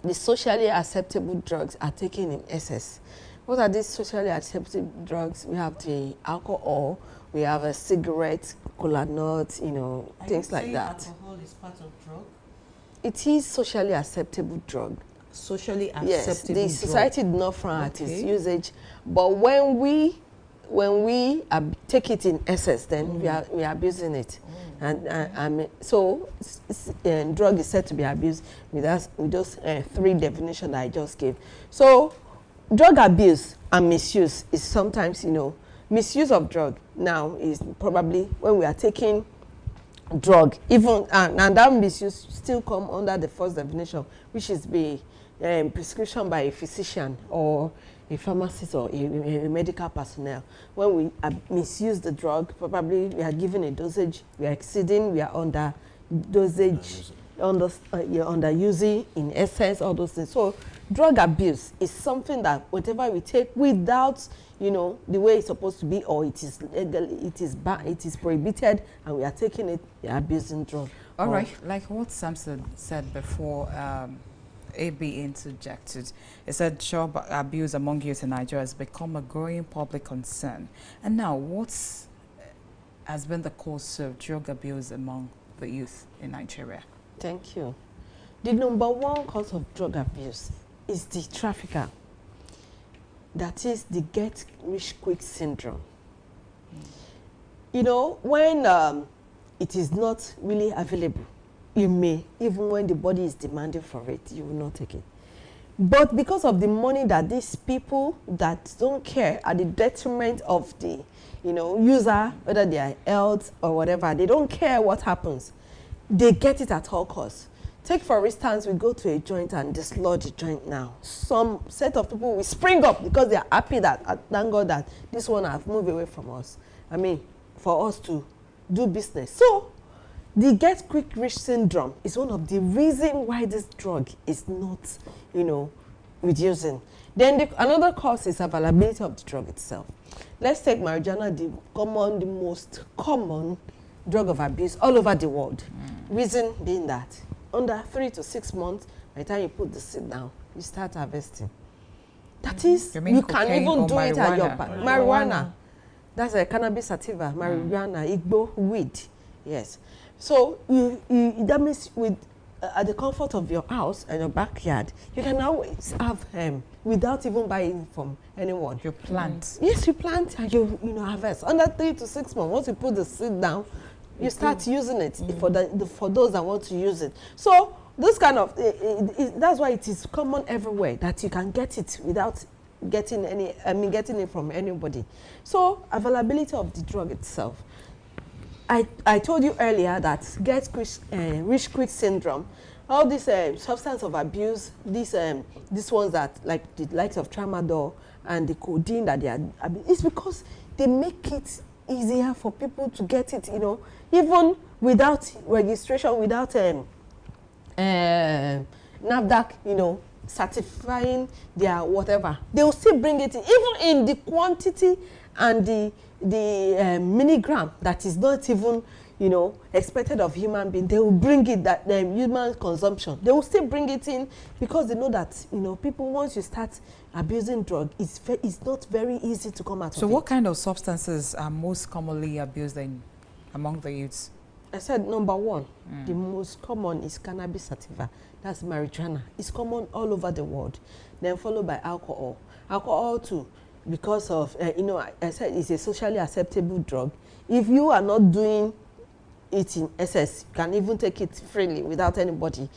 the socially acceptable drugs are taken in excess. What are these socially acceptable drugs? We have the alcohol, we have a cigarette, cola nuts, things like that. Alcohol is part of drug? It is socially acceptable drug. Socially acceptable yes, the drug. society did not frown at its usage, but when we take it in excess, then we are abusing it, and so drug is said to be abused with those three definitions that I just gave. So drug abuse and misuse is sometimes misuse of drug now is probably when we are taking drug, even and that misuse still come under the first definition, which is the prescription by a physician or a pharmacist or a medical personnel. When we misuse the drug, probably we are given a dosage, we are exceeding, we are under dosage, under using in essence, all those things. So drug abuse is something that whatever we take without the way it's supposed to be, or it is legal, it is bad, it is prohibited, and we are taking it, we are abusing drug. All right, like what Samson said before, AB interjected. It said drug abuse among youth in Nigeria has become a growing public concern. And now, what has been the cause of drug abuse among the youth in Nigeria? Thank you. The number one cause of drug abuse is the trafficker. That is the get-rich-quick syndrome. When it is not really available, you may, even when the body is demanding for it, you will not take it. But because of the money that these people that don't care at the detriment of the user, whether they are health or whatever, they don't care what happens. They get it at all costs. Take, for instance, we go to a joint and dislodge a joint now. Some set of people will spring up because they are happy that, thank God, that this one has moved away from us. For us to do business. So, the get-quick-rich syndrome is one of the reasons why this drug is not, reducing. Then another cause is availability of the drug itself. Let's take marijuana, the most common drug of abuse all over the world. Reason being that under 3 to 6 months, by the time you put the seed down, you start harvesting. That is, you can even do it at your back. Marijuana. That's a cannabis sativa, marijuana, igbo, weed. Yes. So that means with at the comfort of your house and your backyard, you can always have without even buying from anyone. You plant. Yes, you plant and you harvest. Under 3 to 6 months, once you put the seed down, you start using it for those that want to use it. So this kind of that's why it is common everywhere that you can get it without getting getting it from anybody. So availability of the drug itself. I told you earlier that rich quick syndrome, all these substance of abuse, these ones that like the likes of tramadol and the codeine that they are, it's because they make it easier for people to get it, even without registration, without NAFDAC, certifying their whatever. They will still bring it in, even in the quantity and the milligram that is not even expected of human being. They will bring it, that human consumption, they will still bring it in, because they know that people, once you start abusing drug, it's not very easy to come out of it. So what kind of substances are most commonly abused among the youths? I said number one, the most common is cannabis sativa. That's marijuana. It's common all over the world. Then followed by alcohol. Alcohol too, because of, I said it's a socially acceptable drug. If you are not doing it in excess, you can even take it freely without anybody,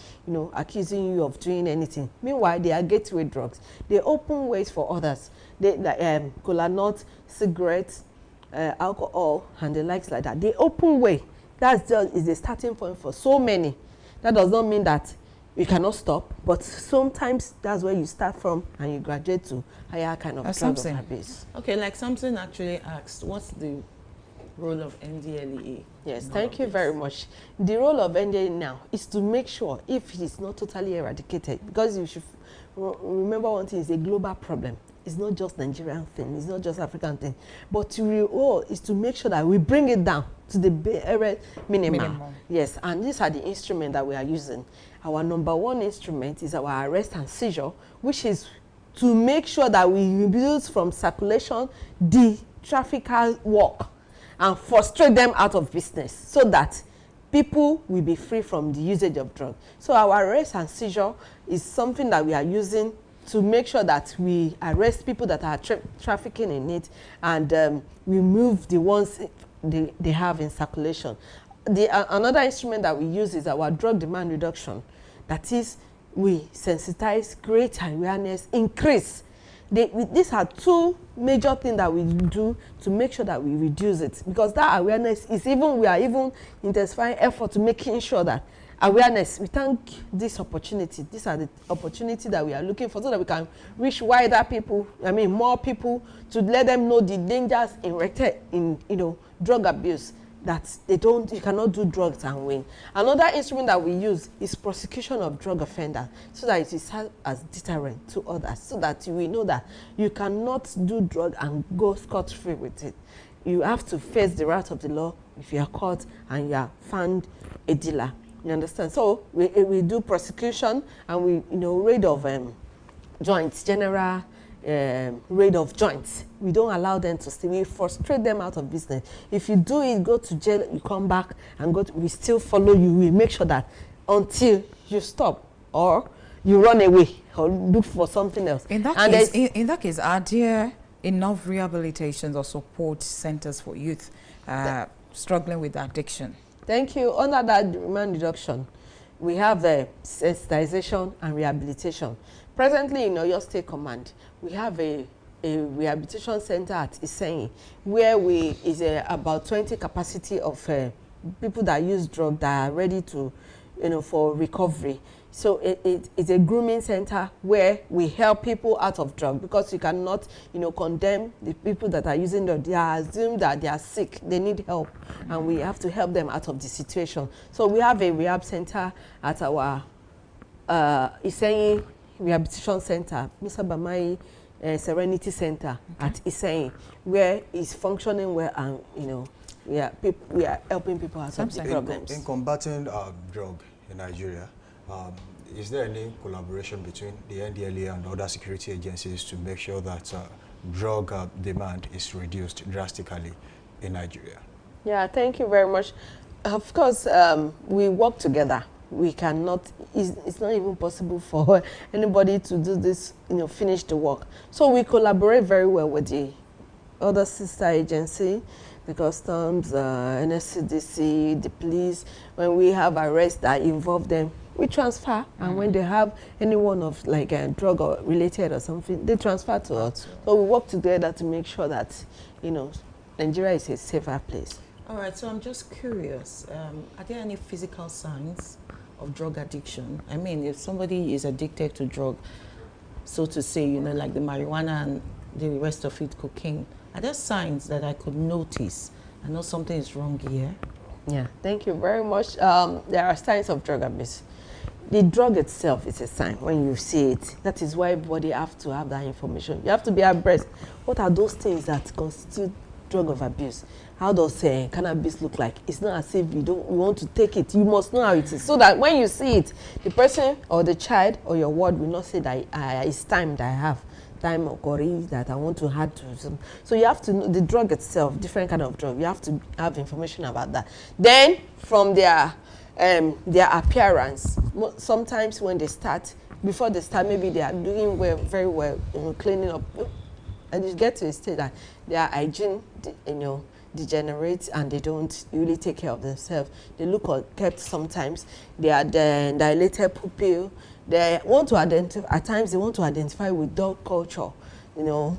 accusing you of doing anything. Meanwhile, they are gateway drugs. They open ways for others. They like cola nut, cigarettes, alcohol, and the likes like that. They open way. That is the starting point for so many. That does not mean that you cannot stop, but sometimes that's where you start from and you graduate to higher kind of drug of abuse. Okay, like something actually asked, what's the role of NDLEA? Yes, thank you very much. The role of NDLEA now is to make sure if it is not totally eradicated, because you should remember one thing, it's a global problem. It's not just Nigerian thing, it's not just African thing, but the role is to make sure that we bring it down to the bare minimum. Yes, and these are the instruments that we are using. Our number one instrument is our arrest and seizure, which is to make sure that we reduce from circulation the trafficker work and frustrate them out of business, so that people will be free from the usage of drugs. So our arrest and seizure is something that we are using to make sure that we arrest people that are trafficking in it, and remove the ones they have in circulation. Another instrument that we use is our drug demand reduction. That is, we sensitize, create awareness, increase. These are two major things that we do to make sure that we reduce it, because that awareness is we are even intensifying effort to making sure that awareness. We thank this opportunity. These are the opportunity that we are looking for, so that we can reach wider people, more people, to let them know the dangers in drug abuse, that you cannot do drugs and win. Another instrument that we use is prosecution of drug offenders, so that it is as deterrent to others, so that we know that you cannot do drug and go scot-free with it. You have to face the wrath of the law if you are caught and you are found a dealer. You understand? So we do prosecution, and we raid of joints, general raid of joints. We don't allow them to stay. We frustrate them out of business. If you do it, go to jail, you come back and we still follow you. We make sure that until you stop or you run away or look for something else. In that case, are there enough rehabilitations or support centers for youth struggling with addiction? Thank you. Under that demand reduction, we have the sensitization and rehabilitation. Presently in Oyo State Command, we have a rehabilitation center at Isenyi, where is about 20 capacity of people that use drugs that are ready to, for recovery. So it's a grooming center where we help people out of drug, because you cannot, condemn the people that are using drugs. They are assumed that they are sick, they need help, and we have to help them out of the situation. So we have a rehab center at our Isenyi Rehabilitation Center, Musa Bamai Serenity Center at Iseyin, where it's functioning well, and you know, we are helping people out of the problems. In combating drug in Nigeria, is there any collaboration between the NDLEA and other security agencies to make sure that drug demand is reduced drastically in Nigeria? Yeah, thank you very much. Of course, we work together. We cannot, it's not even possible for anybody to do this, you know, finish the work. So we collaborate very well with the other sister agency, the customs, NSCDC, the police. When we have arrests that involve them, we transfer. And when they have anyone of like a drug or related or something, they transfer to us. So we work together to make sure that, you know, Nigeria is a safer place. All right, so I'm just curious, are there any physical signs of drug addiction? I mean, if somebody is addicted to drug, so to say, you know, like the marijuana and the rest of it, cocaine, are there signs that I could notice? I know something is wrong here. Yeah, thank you very much. There are signs of drug abuse. The drug itself is a sign when you see it. That is why everybody have to have that information. You have to be abreast. What are those things that constitute drug of abuse? How does cannabis look like? It's not as if you want to take it. You must know how it is, so that when you see it, the person or the child or your ward will not say that it's time that I have time or curry that I want to add to some. So you have to know the drug itself, different kind of drug. You have to have information about that. Then from their appearance, sometimes when they start, before they start, maybe they are doing well, very well, you know, cleaning up, and you get to a state that their hygiene, you know, degenerates and they don't really take care of themselves. They look kept sometimes. They are dilated pupil. They want to identify, at times they want to identify with dog culture, you know,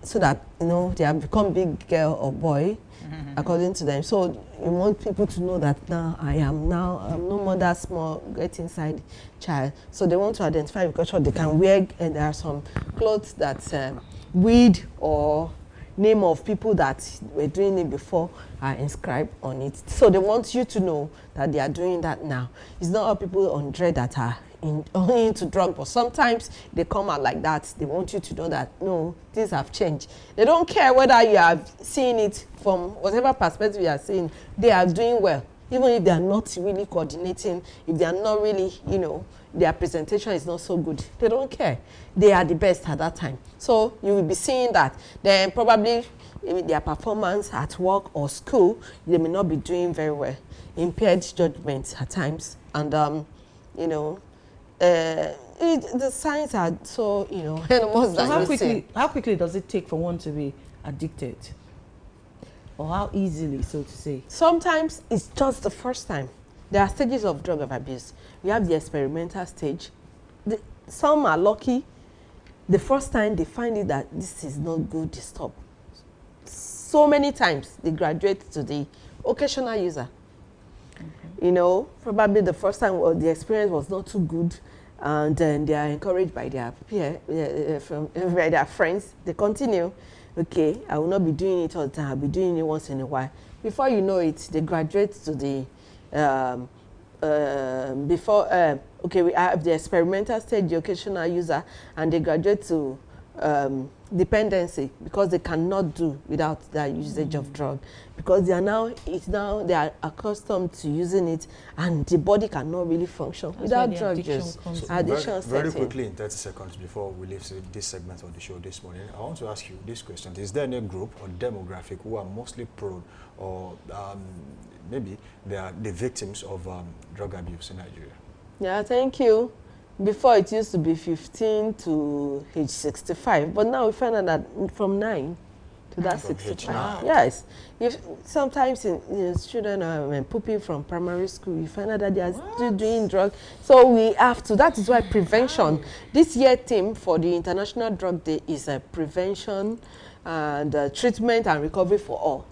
so that, you know, they have become big girl or boy, according to them. So you want people to know that I'm no more that small, get inside child. So they want to identify with culture. They can wear, and there are some clothes that weed or name of people that were doing it before are inscribed on it. So they want you to know that they are doing that now. It's not all people on dread that are into drug, but sometimes they come out like that. They want you to know that, no, things have changed. They don't care whether you are seeing it from whatever perspective you are seeing. They are doing well. Even if they are not really coordinating, if they are not really, you know, their presentation is not so good, they don't care. They are the best at that time. So you will be seeing that. Then probably their performance at work or school, they may not be doing very well. Impaired judgment at times. And, you know, the signs are so, you know, so how quickly does it take for one to be addicted? Or how easily, so to say? Sometimes it's just the first time. There are stages of drug abuse. We have the experimental stage. Some are lucky. The first time they find it that this is not good, they stop. So many times they graduate to the occasional user. You know, probably the first time the experience was not too good, and then they are encouraged by their by their friends. They continue. Okay, I will not be doing it all the time. I'll be doing it once in a while. Before you know it, they graduate to the okay, we have the experimental stage, the occasional user, and they graduate to dependency, because they cannot do without that usage of drug, because they are they are accustomed to using it, and the body cannot really function without drug use. So very quickly, in 30 seconds before we leave this segment of the show this morning, I want to ask you this question: is there any group or demographic who are mostly prone, or maybe they are the victims of drug abuse in Nigeria? Yeah, thank you. Before it used to be 15 to age 65, but now we find out that from 9 to that 65. Yes. Sometimes children are pooping from primary school, you find out that they are still doing drugs. So we have to, that is why prevention. This year theme for the International Drug Day is prevention and treatment and recovery for all.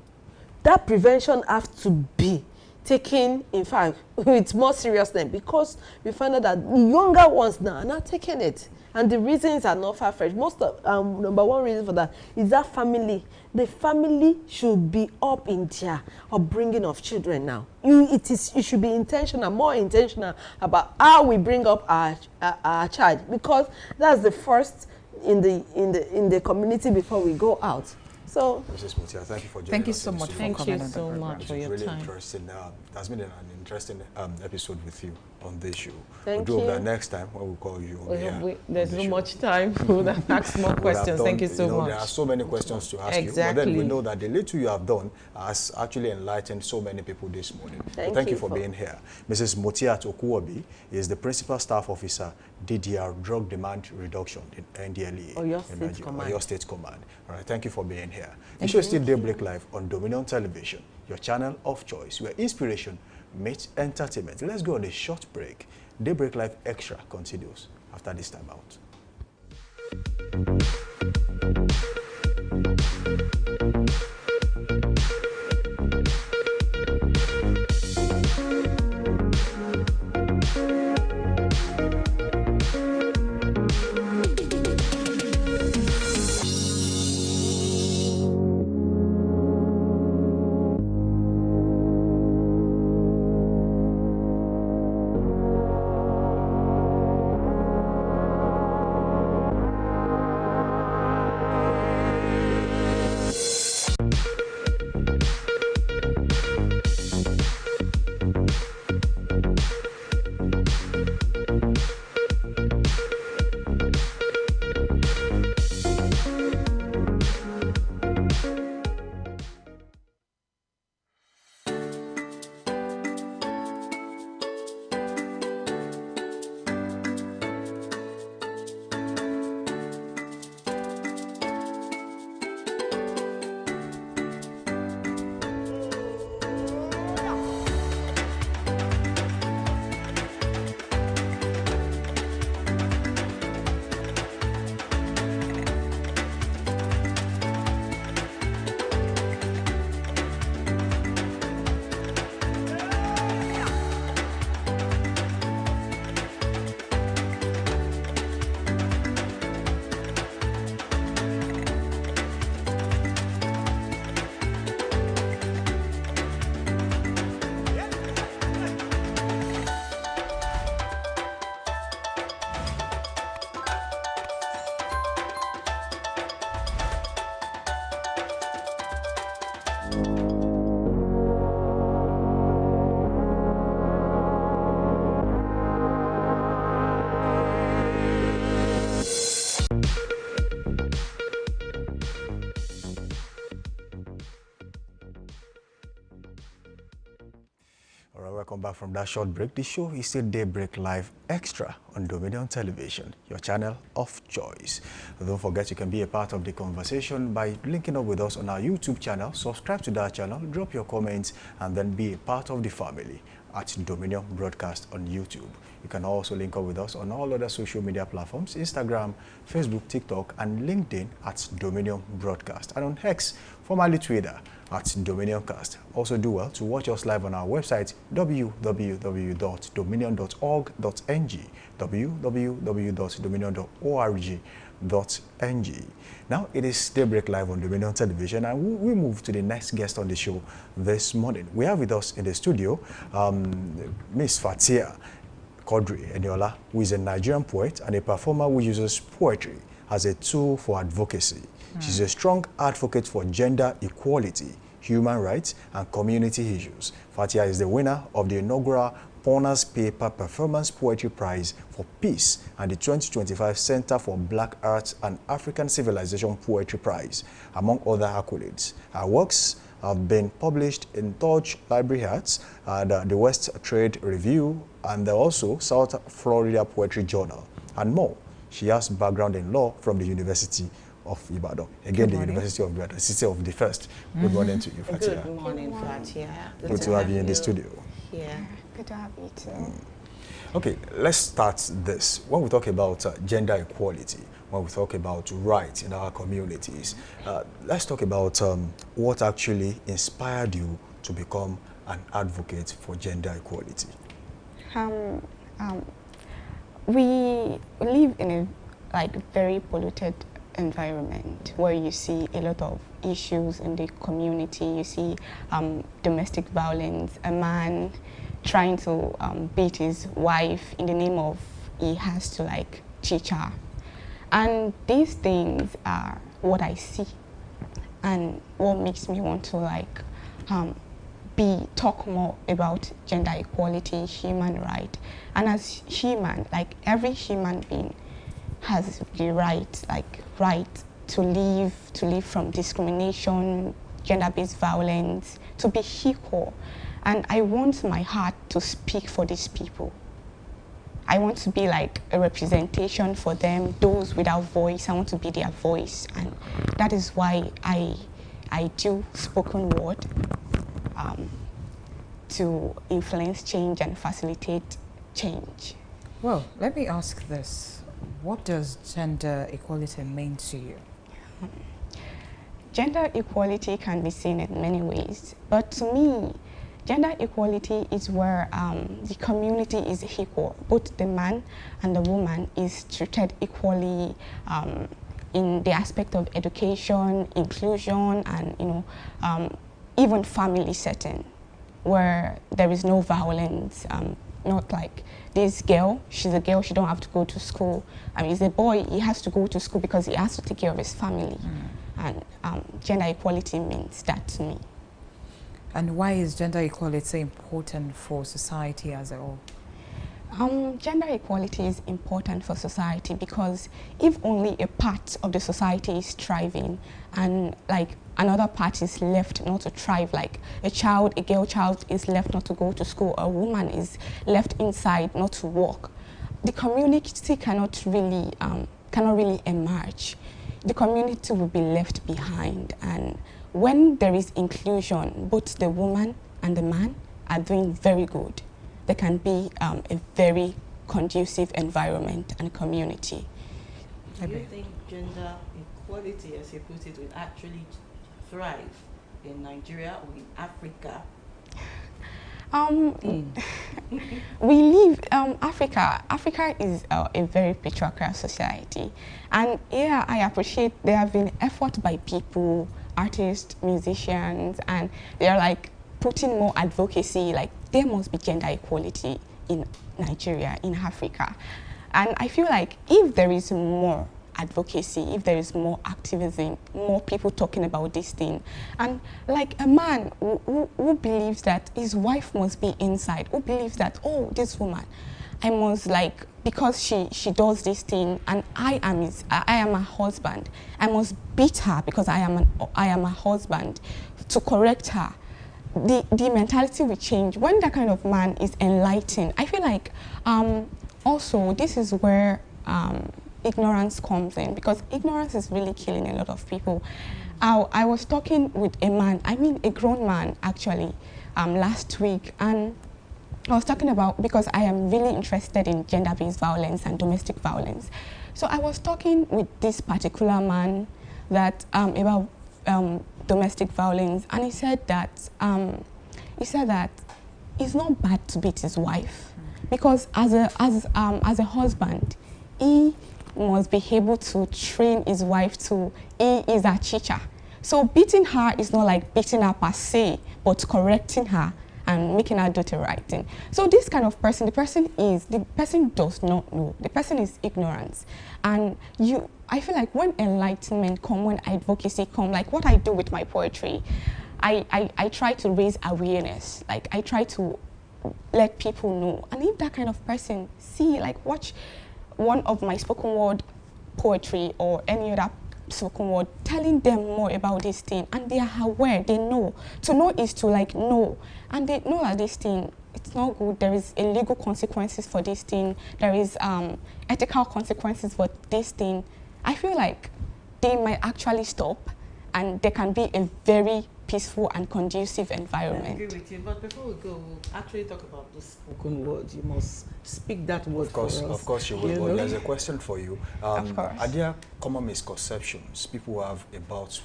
That prevention has to be taken, in fact, with more seriousness, because we find out that the younger ones now are not taking it. And the reasons are not far-fetched. Most of, number one reason for that is that family. The family should be up in their upbringing of children now. It should be intentional, more intentional about how we bring up our child, because that's the first in the community before we go out. So, Mrs. Mutia, thank you for joining us. Thank you so much for coming. Thank you so much for your really time. Interesting. It has been an interesting episode with you on this show. Thank we'll do you. that next time when we call you. There's so much time for that. Ask more questions. Thank you so much. There are so many questions to ask you. But then we know that the little you have done has actually enlightened so many people this morning. Thank you for being here. Mrs. Motiat Okuwobi is the Principal Staff Officer, DDR, Drug Demand Reduction in NDLEA. Oyo State Command. All right, thank you for being here. The show is still Daybreak Live on Dominion Television, your channel of choice, where inspiration meets entertainment. Let's go on a short break. Daybreak Live Extra continues after this time out. Welcome back from that short break. The show is still Daybreak Live Extra on Dominion Television, your channel of choice. Don't forget you can be a part of the conversation by linking up with us on our YouTube channel. Subscribe to that channel, drop your comments, and then be a part of the family at Dominion Broadcast on YouTube. You can also link up with us on all other social media platforms, Instagram, Facebook, TikTok, and LinkedIn at Dominion Broadcast, and on X, formerly Twitter, at Dominioncast. Also do well to watch us live on our website, www.dominion.org.ng, www.dominion.org.ng. Now it is Daybreak Live on Dominion Television, and we move to the next guest on the show this morning. We have with us in the studio Miss Fatia Quadri Eniola, who is a Nigerian poet and a performer who uses poetry as a tool for advocacy. She's a strong advocate for gender equality, human rights, and community issues. Fatia is the winner of the inaugural Pawna's Paper Performance Poetry Prize for Peace and the 2025 Center for Black Arts and African Civilization Poetry Prize, among other accolades. Her works have been published in Touch Library Arts, the West Trade Review, and also South Florida Poetry Journal, and more. She has background in law from the University of Ibadan. Again, the University of Ibadan, City of the First. Good morning to you, Fatia. Good morning, Fatia. Good to have you in the studio. Yeah. Good to have you too. Okay, let's start this. When we talk about gender equality, when we talk about rights in our communities, let's talk about what actually inspired you to become an advocate for gender equality? We live in a very polluted environment where you see a lot of issues in the community. You see domestic violence, a man trying to beat his wife in the name of he has to teach her. And these things are what I see and what makes me want to talk more about gender equality, human right. And as human, every human being has the right to live from discrimination, gender-based violence, to be equal. And I want my heart to speak for these people. I want to be a representation for them, those without voice. I want to be their voice. And that is why I do spoken word to influence change and facilitate change. Well, let me ask this. What does gender equality mean to you? Gender equality can be seen in many ways, but to me, gender equality is where the community is equal. Both the man and the woman is treated equally in the aspect of education, inclusion, and even family setting, where there is no violence. Not like this girl, she's a girl, she don't have to go to school. I mean, he's a boy, he has to go to school because he has to take care of his family. And gender equality means that to me. And why is gender equality important for society as a whole? Gender equality is important for society because if only a part of the society is thriving and another part is left not to thrive, like a girl child is left not to go to school, a woman is left inside not to work, the community cannot really emerge. The community will be left behind. And when there is inclusion, both the woman and the man are doing very good. There can be a very conducive environment and community. Do you think gender equality, as you put it, will actually thrive in Nigeria or in Africa? We live, Africa is a very patriarchal society. And yeah, I appreciate there have been effort by people, artists, musicians, and they are putting more advocacy, there must be gender equality in Nigeria, in Africa. And I feel if there is more advocacy, if there is more activism, more people talking about this thing, and a man who believes that his wife must be inside, who believes that, oh, this woman, I must because she does this thing and I am her husband, I must beat her because I am a husband to correct her. The mentality will change when that kind of man is enlightened. I feel also this is where ignorance comes in, because ignorance is really killing a lot of people. I was talking with a man, a grown man actually, last week, and I was talking about, because I am really interested in gender-based violence and domestic violence. So I was talking with this particular man that about domestic violence, and he said that it's not bad to beat his wife, because as a husband, he must be able to train his wife to, he is a teacher. So beating her is not like beating her per se, but correcting her and making her do the right thing. So this kind of person, the person does not know. The person is ignorant. And I feel when enlightenment comes, when advocacy comes, what I do with my poetry, I try to raise awareness. I try to let people know. And if that kind of person watch one of my spoken word poetry or any other spoken word, telling them more about this thing, and they are aware, they know. To know is to know, and they know that this thing, it's not good. There is illegal consequences for this thing. There is ethical consequences for this thing. I feel they might actually stop, and there can be a very peaceful and conducive environment. I agree with you, but before we go, we'll actually talk about the spoken word. You must speak that word for us. Of course you will. But there's a question for you. Of course. Are there common misconceptions people have about,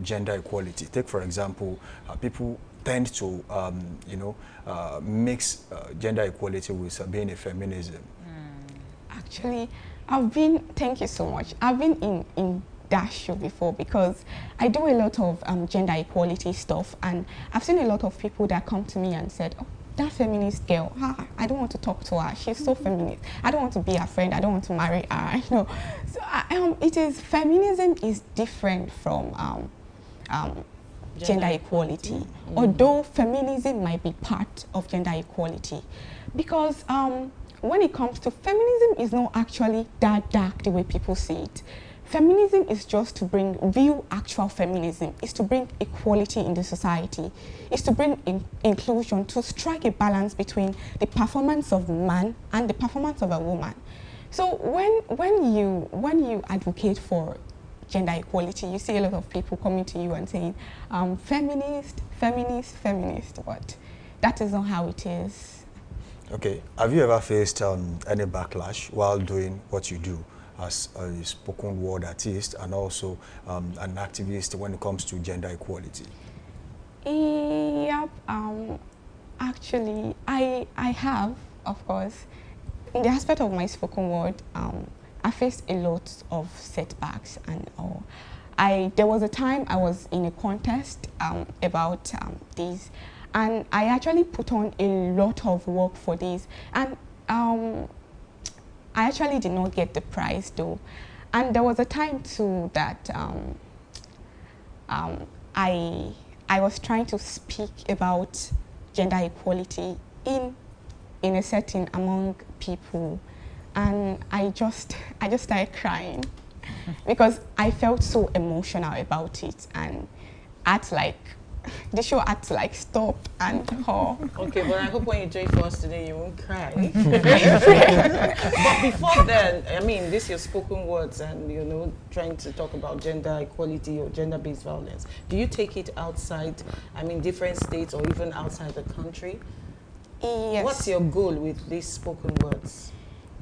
gender equality? Take, for example, people tend to, mix gender equality with being a feminism. Actually, thank you so much. I've been in that show before because I do a lot of gender equality stuff, and I've seen a lot of people that come to me and said, oh, that feminist girl, I don't want to talk to her. She's so feminist. I don't want to be her friend. I don't want to marry her. So feminism is different from gender equality. Although feminism might be part of gender equality, because when it comes to feminism, is not actually that dark the way people see it. Feminism is just to bring real actual feminism, is to bring equality in the society, is to bring inclusion, to strike a balance between the performance of man and the performance of a woman. So when you advocate for gender equality, you see a lot of people coming to you and saying, feminist, feminist, feminist, but that is not how it is. Okay, have you ever faced any backlash while doing what you do as a spoken word artist and also an activist when it comes to gender equality? Yep, actually, I have, of course. In the aspect of my spoken word, I faced a lot of setbacks and all. There was a time I was in a contest about this, and I actually put on a lot of work for this, and I actually did not get the prize though. And there was a time too that I was trying to speak about gender equality in a setting among people, and I just started crying because I felt so emotional about it, and the show had to stop and Okay, but I hope when you join for us today, you won't cry. But before then, I mean, this is your spoken words and, trying to talk about gender equality or gender-based violence. Do you take it outside, different states or even outside the country? Yes. What's your goal with these spoken words?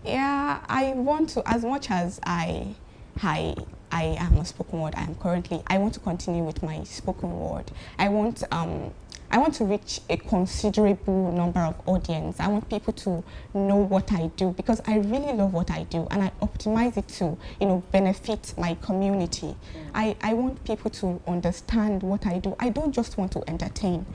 Yeah, I want to, as much as I am a spoken word, I want to continue with my spoken word. I want to reach a considerable number of audience. I want people to know what I do because I really love what I do, and I optimize it to, benefit my community. I want people to understand what I do. I don't just want to entertain.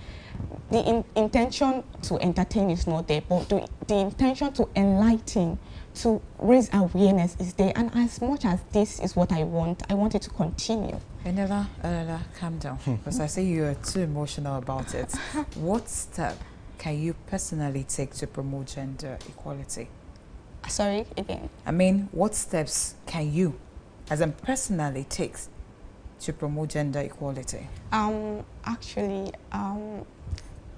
The intention to entertain is not there, but the intention to enlighten, to raise awareness is there. And as much as this is what I want it to continue. Enela, calm down, because I say you're too emotional about it. What step can you personally take to promote gender equality? Sorry, again? What steps can you, as a personally, take to promote gender equality? Actually, I'm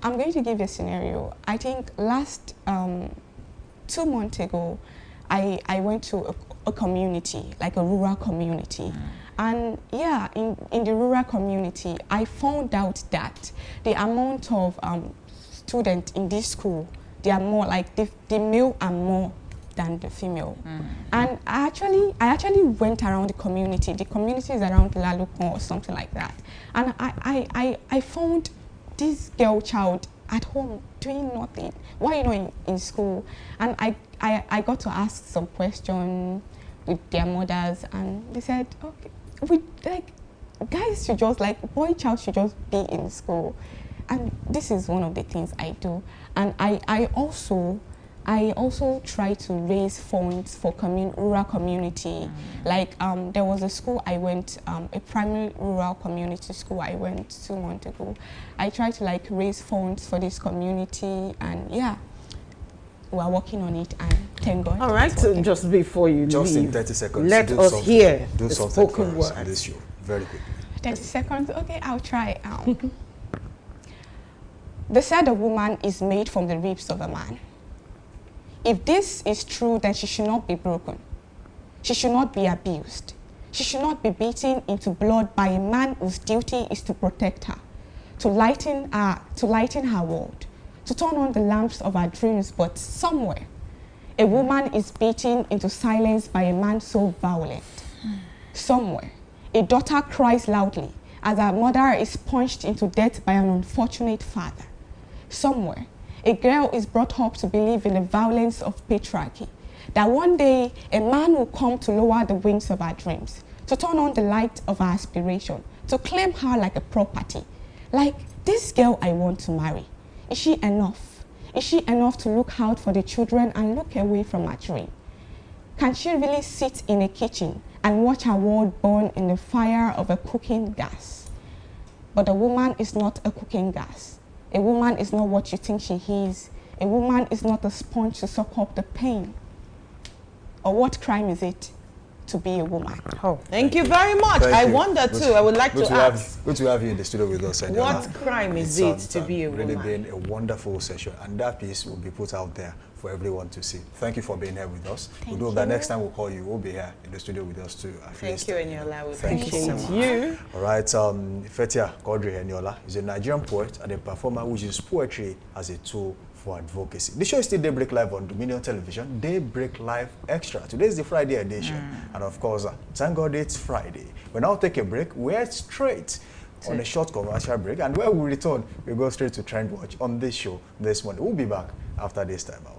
going to give you a scenario. I think last 2 months ago, I went to a community, like a rural community. And yeah, in the rural community, I found out that the amount of students in this school, they are more like the male are more than the female. And I actually went around the community. The community is around Lalukon or something like that. And I found this girl child at home doing nothing. Why are you not in school? And I got to ask some questions with their mothers, and they said, okay, guys should just, boy child should just be in school. And this is one of the things I do. And I also try to raise funds for rural community. There was a school I went, a primary rural community school I went 2 months ago. I tried to raise funds for this community, and yeah, we are working on it, and thank God. All right, so just before you just leave, in 30 seconds, let us hear the spoken word on this show. Very quick. 30 seconds, okay, I'll try. They said a woman is made from the ribs of a man. If this is true, then she should not be broken. She should not be abused. She should not be beaten into blood by a man whose duty is to protect her, to lighten her world, to turn on the lamps of her dreams. But somewhere, a woman is beaten into silence by a man so violent. Somewhere, a daughter cries loudly as her mother is punched into death by an unfortunate father. Somewhere, a girl is brought up to believe in the violence of patriarchy, that one day a man will come to lower the wings of her dreams, to turn on the light of her aspiration, to claim her like a property. Like, this girl I want to marry, is she enough? Is she enough to look out for the children and look away from her dream? Can she really sit in a kitchen and watch her world burn in the fire of a cooking gas? But a woman is not a cooking gas. A woman is not what you think she is. A woman is not a sponge to soak up the pain. Or what crime is it to be a woman? Oh, thank you very much. I wonder too. I would like to ask. Good to have you in the studio with us. What crime is it to be a woman? It's really been a wonderful session, and that piece will be put out there for everyone to see. Thank you for being here with us. We do hope that next time we'll call you, we'll be here in the studio with us too. Thank you, Eniola. We Thank you so much. All right, Fetia Quadri Eniola is a Nigerian poet and a performer who uses poetry as a tool for advocacy. The show is still Daybreak Live on Dominion Television, Daybreak Live Extra. Today is the Friday edition, and of course, thank God it's Friday. We'll now take a break. We're straight on a short commercial break, and when we return, we'll go straight to Trend Watch on this show this morning. We'll be back after this time out.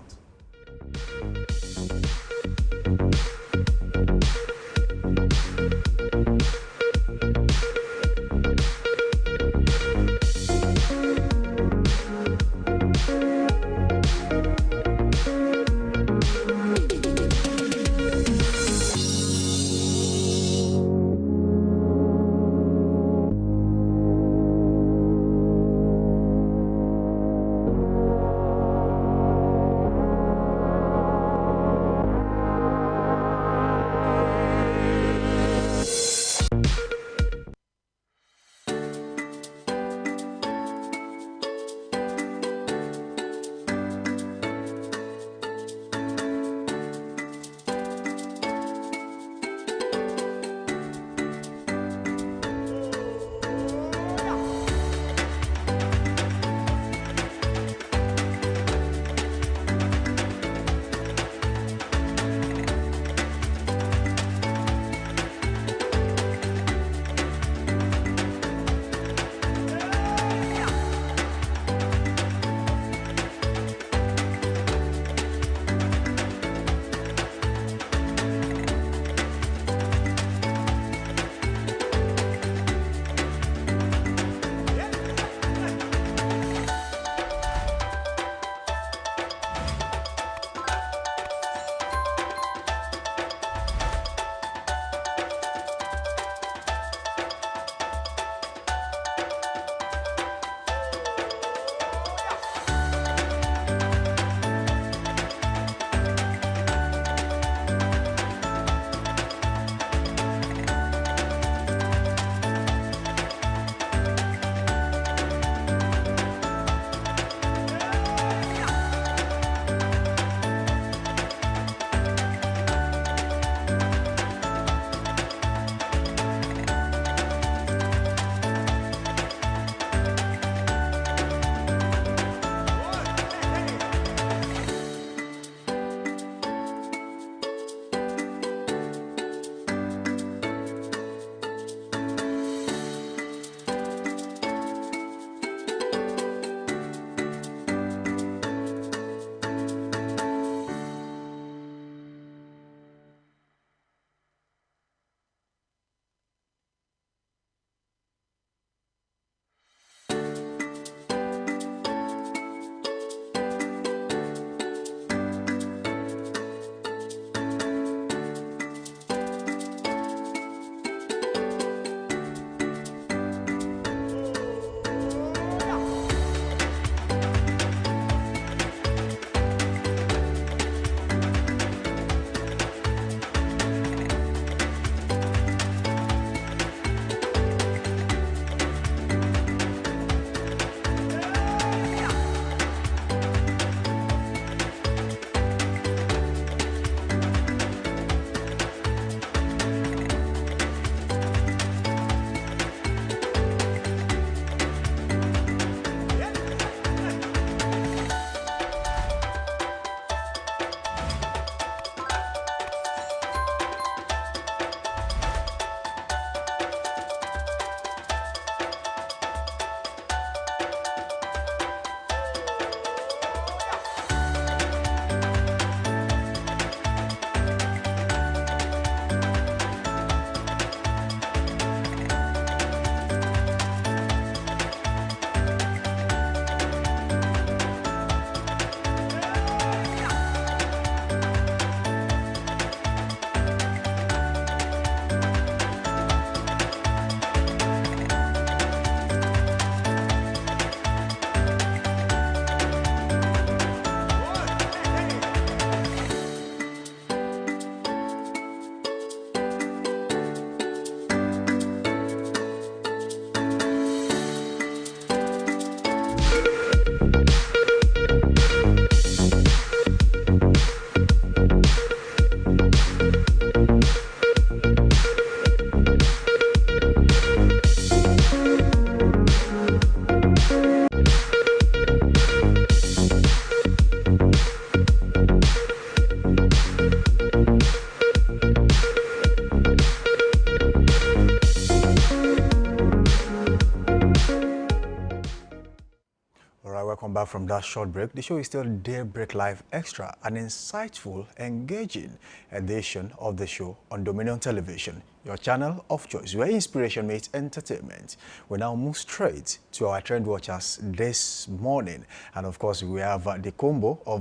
Welcome back from that short break. The show is still Daybreak Live Extra, an insightful, engaging edition of the show on Dominion Television, your channel of choice, where inspiration meets entertainment. We now move straight to our trend watchers this morning. And of course, we have the combo of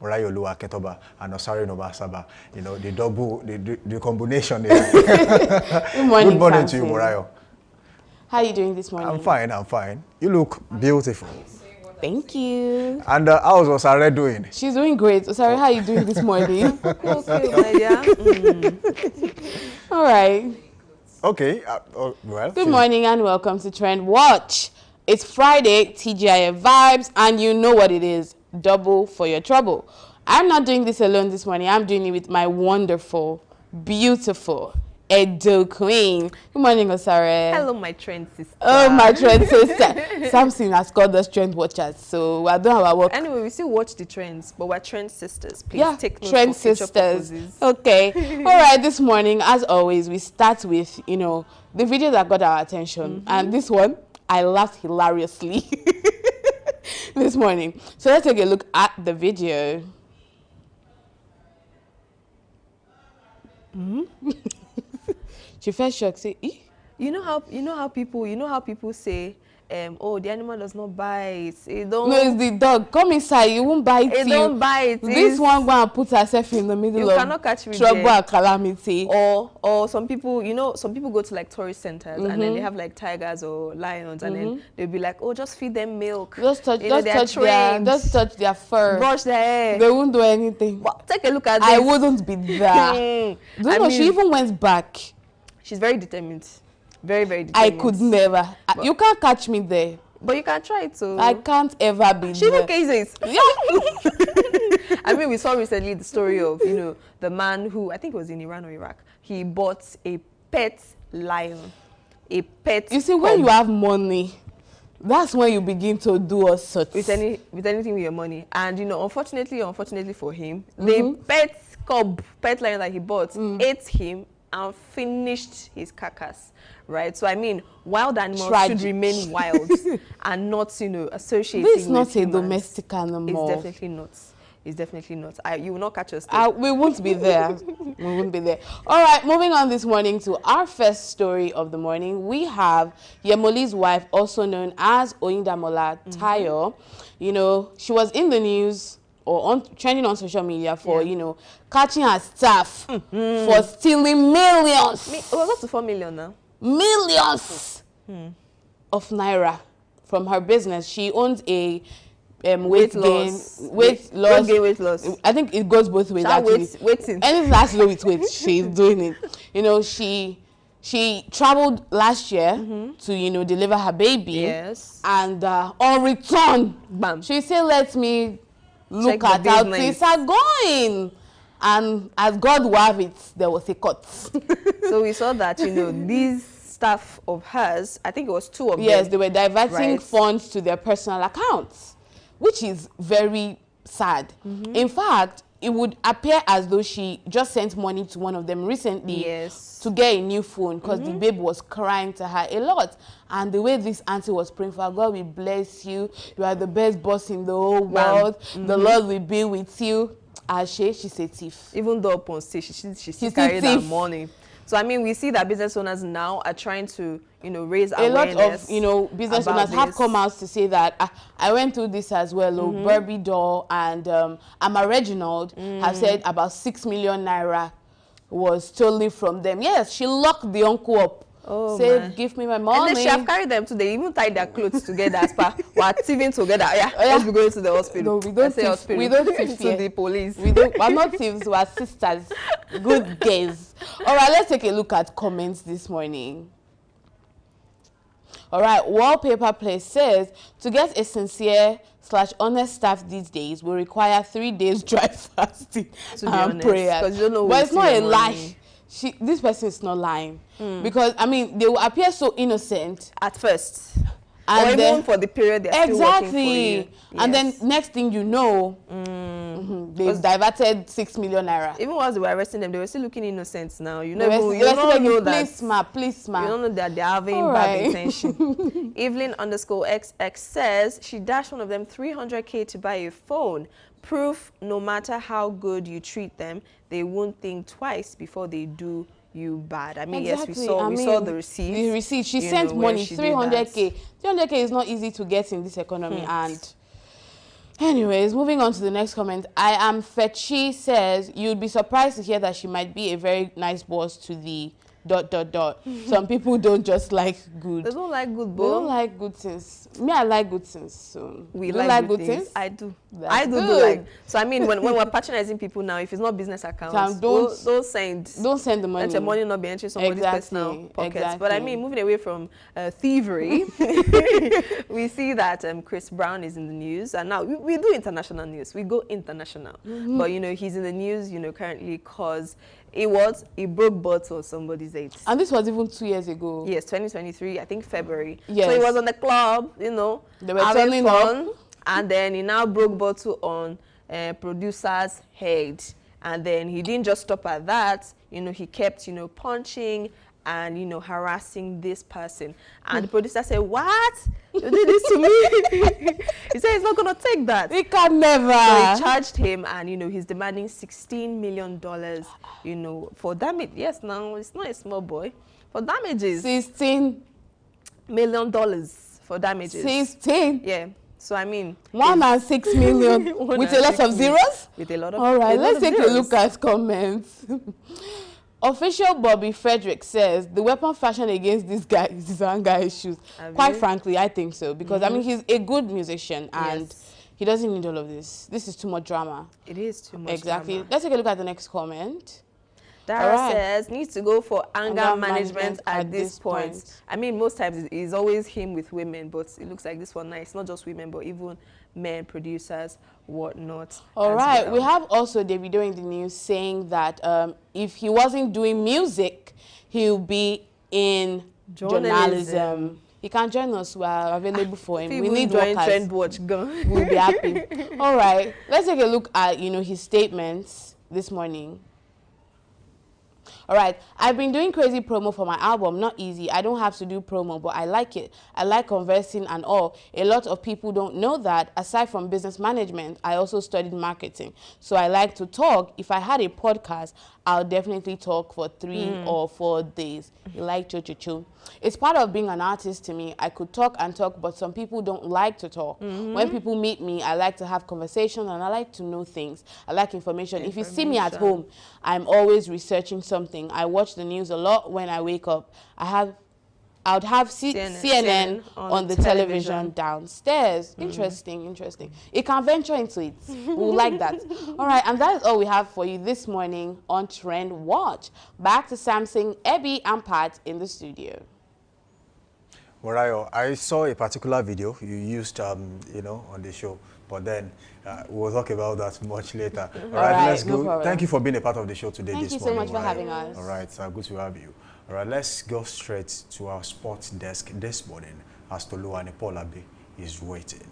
Morayolu Aketoba and Osari Nobasaba. You know, the double, the combination. Good morning, Good morning to you, Morayo. How are you doing this morning? I'm fine, I'm fine. You look beautiful. Thank you. And how's Osare doing? She's doing great. Osare, how are you doing this morning? Okay, my dear. All right. Okay, well. Good morning and welcome to Trend Watch. It's Friday, TGIF vibes, and you know what it is. Double for your trouble. I'm not doing this alone this morning. I'm doing it with my wonderful, beautiful Edo Queen. Good morning, Osare. Hello, my trend sister. Oh, my trend sister. Samson has called us trend watchers, so we're doing our work. Anyway, we still watch the trends, but we're trend sisters. Please take note trend for future sisters. purposes. Okay. All right, this morning, as always, we start with, you know, the video that got our attention. And this one, I laughed hilariously this morning. So let's take a look at the video. She first shocked, say, "Eh?" You know how people say, oh, the animal does not bite. It don't. No, it's the dog. Come inside. You won't bite you. It don't bite. This one go and put herself in the middle of cannot catch me trouble there. and calamity. Or some people, some people go to like tourist centers and then they have like tigers or lions and then they'll be like, oh, just feed them milk. Just touch their fur. Brush their hair. They won't do anything. But take a look at this. I wouldn't be there. She even went back. She's very determined. Very, very determined. I could never. You can't catch me there. But you can try it too. I can't ever be She there. even cases. I mean, we saw recently the story of, the man who, I think it was in Iran or Iraq, he bought a pet lion. A pet You see, when you have money, that's when you begin to do all sorts. with anything with your money. And, unfortunately for him, the pet lion that he bought ate him and finished his carcass, right? So I mean, wild animals should remain wild and not, associating This is not with a humans. domestic animal. It's definitely not. It's definitely not. You will not catch us there. We won't be there. We won't be there. All right, moving on this morning to our first story of the morning. We have Yemoli's wife, also known as Oyindamola Tayo. She was in the news or trending on social media for, catching her staff for stealing millions. It was up to 4 million now. Millions of naira from her business. She owns a weight loss. I think it goes both ways. Waiting. Anything that's to do with weight, she's doing it. She traveled last year to deliver her baby. Yes. And on return, bam, she said, "Let me look at how things are going." And as God will have it, there was a cut. So we saw that, these staff of hers, I think it was 2 of them. Yes, they were diverting funds to their personal accounts, which is very sad. In fact, it would appear as though she just sent money to one of them recently to get a new phone because the babe was crying to her a lot. And the way this auntie was praying for her, God will bless you. You are the best boss in the whole world. The Lord will be with you. She's a thief. Even though upon stage, she still carried that money. So, I mean, we see that business owners now are trying to, raise awareness. A lot of, business owners have come out to say that I went through this as well. Barbie Doll and Amma Reginald have said about 6 million naira was stolen from them. Yes, she locked the uncle up. Said, give me my money. And then she have carried them too. They even tied their clothes together as per we're thieving together. Let's be going to the hospital. No, we don't thief. We don't thief to the police. We're not thieves, we're sisters. Good girls. All right, let's take a look at comments this morning. All right, Wallpaper Place says, to get a sincere/honest staff these days will require 3 days dry fasting and prayers. Because you don't know. But it's not a lie. This person is not lying. Because, I mean, they will appear so innocent. At first. And or even for the period they're still working for you. And then next thing you know, They've diverted 6 million naira. Even while they were arresting them, they were still looking innocent now. You They know, were you don't know that. Please, ma. You don't know that they're having bad intention. Evelyn_XX says she dashed one of them 300K to buy a phone. Proof, no matter how good you treat them, they won't think twice before they do you bad. I mean, exactly. Yes, we saw the receipt. The receipt. She sent money, 300K. 300K is not easy to get in this economy. And anyways, moving on to the next comment. I am Fetchy says, you'd be surprised to hear that she might be a very nice boss to the ... Some people don't just like good. They don't like good, bro. They don't like good things. Me, I like good things. So we like good things. I do. I do like. So I mean, when we're patronizing people now, if it's not business accounts, don't send the money. Let your money not be entering somebody's personal pockets. But I mean, moving away from thievery, we see that Chris Brown is in the news, and now we do international news. We go international, but you know he's in the news, you know, currently because he broke bottle on somebody's 8th. And this was even 2 years ago. Yes, 2023, I think February. Yes. So he was on the club, you know, they were turning fun, up. and then he now broke bottle on producer's head. And then he didn't just stop at that, you know, he kept, you know, punching and, you know, harassing this person. And the producer said, what? You did this to me? He said he's not going to take that. He can never. So he charged him, and, you know, he's demanding $16 million, you know, for damage. Yes, now, it's not a small boy. For damages. $16 million for damages. 16? Yeah. So, I mean. 1 and 6 million with a lot of zeros? With a lot of All right, let's take a look at comments. Official Bobby Frederick says the weapon fashion against this guy is his anger issues. Quite frankly, I think so. Because, I mean, he's a good musician and he doesn't need all of this. This is too much drama. It is too much Exactly. drama. Let's take a look at the next comment. Dara says, needs to go for anger management at this point. I mean, most times it's always him with women, but it looks like this one now, it's not just women, but even men, producers, whatnot. All right. We have also Davido in the news saying that if he wasn't doing music, he'll be in journalism. He can join us. We are available for him. We need workers. Trend watch, go. We'll be happy. All right. Let's take a look at, you know, his statements this morning. All right, I've been doing crazy promo for my album. Not easy. I don't have to do promo, but I like it. I like conversing and all. A lot of people don't know that. Aside from business management, I also studied marketing. So I like to talk. If I had a podcast, I'll definitely talk for 3 or 4 days. You like cho-cho-cho. It's part of being an artist to me. I could talk and talk, but some people don't like to talk. When people meet me, I like to have conversation and I like to know things. I like information. If you see me at home, I'm always researching something. I watch the news a lot when I wake up. I would have CNN on the television downstairs. Interesting. It can venture into it. We like that. All right, and that is all we have for you this morning on Trend Watch. Back to Samson, Ebby, and Pat in the studio. Morayo, I saw a particular video you used, you know, on the show, but then we'll talk about that much later. All right, let's go. No, Thank you for being a part of the show today. Thank you so much for having us. All right, good to have you. All right, let's go straight to our sports desk this morning as Toluwani Polabi is waiting.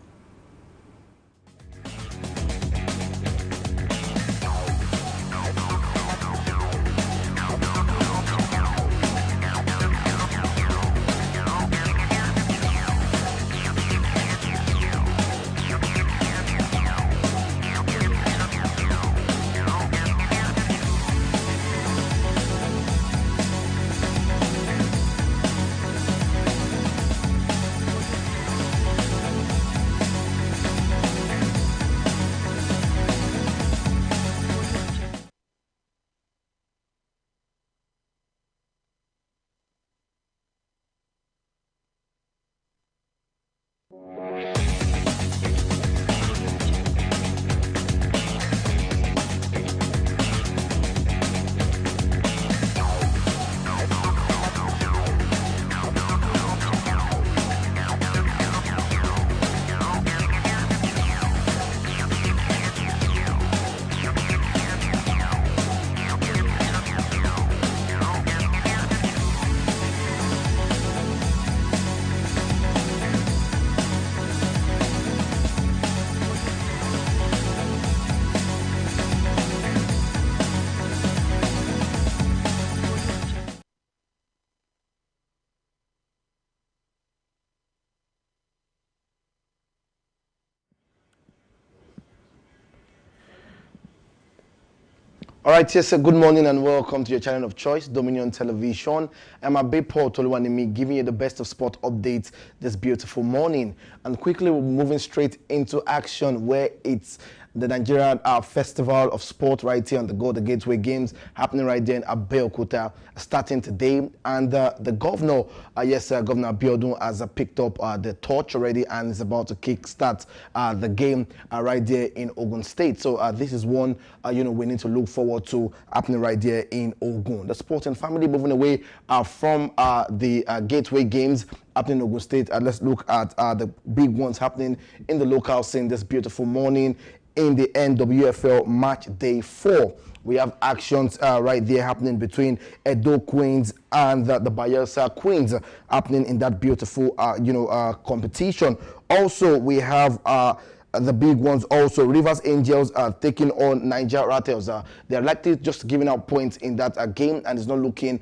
All right, yes, sir. Good morning and welcome to your channel of choice, Dominion Television. I'm Abe Paul Toluwanimi, giving you the best of sport updates this beautiful morning. And quickly, we're moving straight into action where it's the Nigerian Festival of Sport right here on the Go, the Gateway Games, happening right there in Abeokuta, starting today. And the governor, Governor Abiodun, has picked up the torch already and is about to kickstart the game right there in Ogun State. So this is one, we need to look forward to happening right there in Ogun. The sporting family moving away from the Gateway Games happening in Ogun State. Let's look at the big ones happening in the local scene this beautiful morning. In the NWFL match day 4, we have actions right there happening between Edo Queens and the Bayelsa Queens happening in that beautiful competition. Also, we have the big ones also. Rivers Angels are taking on Niger Rattles. They're likely just giving out points in that game, and it's not looking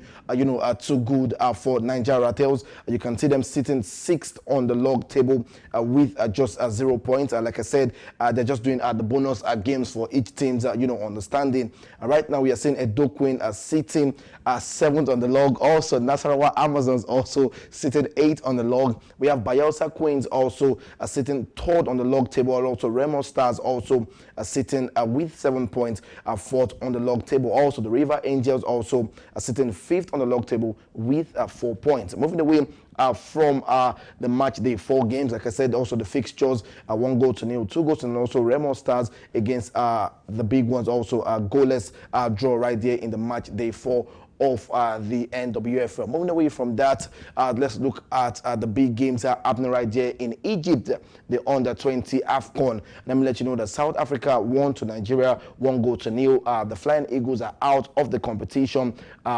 too good for Niger Rattles. You can see them sitting 6th on the log table with just 0 points. Like I said, they're just doing the bonus games for each team's understanding. Right now we are seeing Edo Queen sitting 7th on the log. Also Nasarawa Amazons also sitting 8th on the log. We have Bayelsa Queens also sitting 3rd on the log table. Also Remo Stars also sitting with 7 points, 4th on the log table. Also the River Angels also sitting 5th on the log table with 4 points. Moving away from the match day 4 games, like I said, also the fixtures, 1-0, 2 goals, and also Remo Stars against the big ones, also goalless draw right there in the match day 4 of the NWFL. Moving away from that, let's look at the big games happening right there in Egypt, the under-20 AFCON. Let me let you know that South Africa won to Nigeria 1-0. The Flying Eagles are out of the competition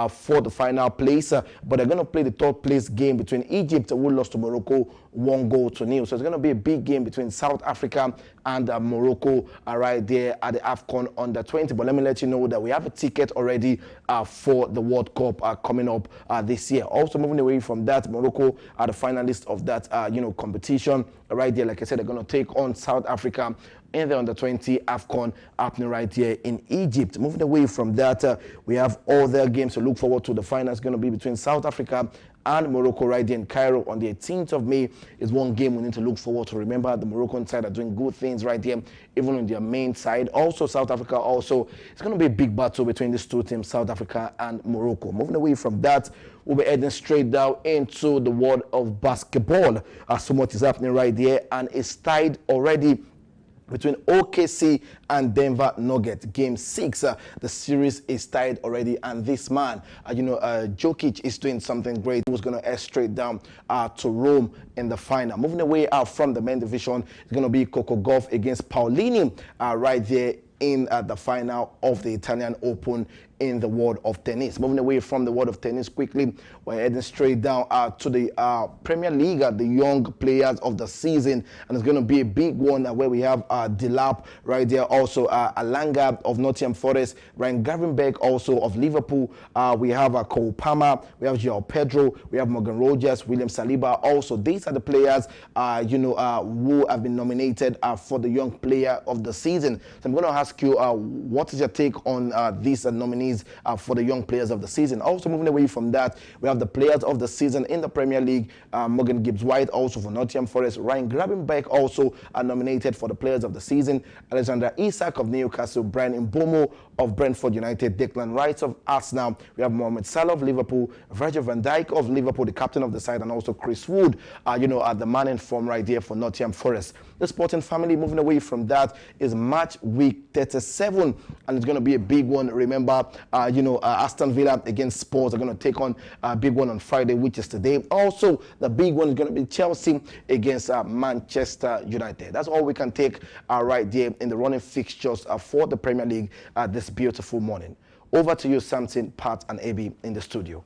for the final place, but they're going to play the 3rd place game between Egypt, who lost to Morocco 1-0. So it's going to be a big game between South Africa and Morocco right there at the AFCON under-20. But let me let you know that we have a ticket already for the World Cup coming up this year. Also moving away from that, Morocco are the finalists of that competition right there. Like I said, they're going to take on South Africa in the under-20 AFCON happening right here in Egypt. Moving away from that, we have all their games to look forward to. The final is going to be between South Africa and Morocco right there in Cairo on the 18th of May. Is one game we need to look forward to. Remember, the Moroccan side are doing good things right there, even on their main side. Also, South Africa also, it's going to be a big battle between these two teams, South Africa and Morocco. Moving away from that, we'll be heading straight down into the world of basketball. So much is happening right there, and it's tied already between OKC and Denver Nuggets. Game 6, the series is tied already, and this man, Jokic is doing something great. He was going to head straight down to Rome in the final. Moving away from the main division, it's going to be Coco Gauff against Paulini right there in the final of the Italian Open in the world of tennis. Moving away from the world of tennis quickly, we're heading straight down to the Premier League, the young players of the season, and it's going to be a big one where we have Delap right there, also Alanga of Nottingham Forest, Ryan Gravenberch also of Liverpool, we have Cole Palmer, we have Joao Pedro, we have Morgan Rogers, William Saliba. Also, these are the players who have been nominated for the young player of the season. So I'm going to ask you, what is your take on these nominees for the young players of the season? Also moving away from that, we have the players of the season in the Premier League. Morgan Gibbs-White also for Nottingham Forest. Ryan Gravenberch also nominated for the players of the season. Alexander Isak of Newcastle. Brian Mbomo of Brentford United. Declan Rice of Arsenal. We have Mohamed Salah of Liverpool. Virgil van Dijk of Liverpool, the captain of the side, and also Chris Wood, the man in form right there for Nottingham Forest. The sporting family moving away from that is match week 37, and it's going to be a big one. Remember, Aston Villa against Spurs are going to take on a big one on Friday, which is today. Also, the big one is going to be Chelsea against Manchester United. That's all we can take right there in the running fixtures for the Premier League this beautiful morning. Over to you, Samson, Pat, and Abi in the studio.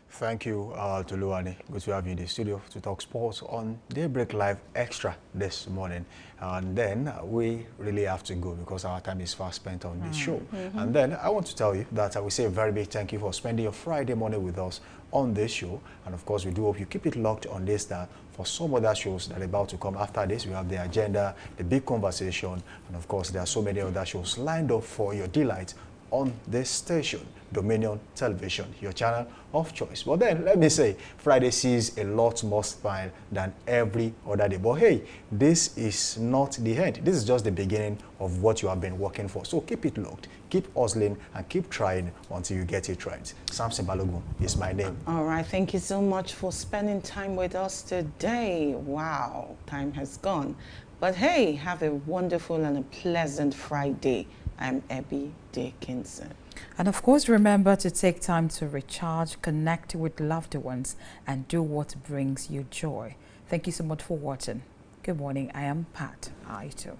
Thank you, Toluwani. Good to have you in the studio to talk sports on Daybreak Live Extra this morning. And then we really have to go because our time is fast spent on this show. And then I want to tell you that I will say a very big thank you for spending your Friday morning with us on this show. And of course, we do hope you keep it locked on this now for some other shows that are about to come after this. We have the agenda, the big conversation, and of course, there are so many other shows lined up for your delight on this station, Dominion Television, your channel of choice. But then, let me say, Friday sees a lot more smile than every other day. But hey, this is not the end. This is just the beginning of what you have been working for. So keep it locked, keep hustling, and keep trying until you get it right. Samson Balogun is my name. All right, thank you so much for spending time with us today. Wow, time has gone. But hey, have a wonderful and a pleasant Friday. I'm Abby Dickinson. And of course, remember to take time to recharge, connect with loved ones, and do what brings you joy. Thank you so much for watching. Good morning. I am Pat Aito.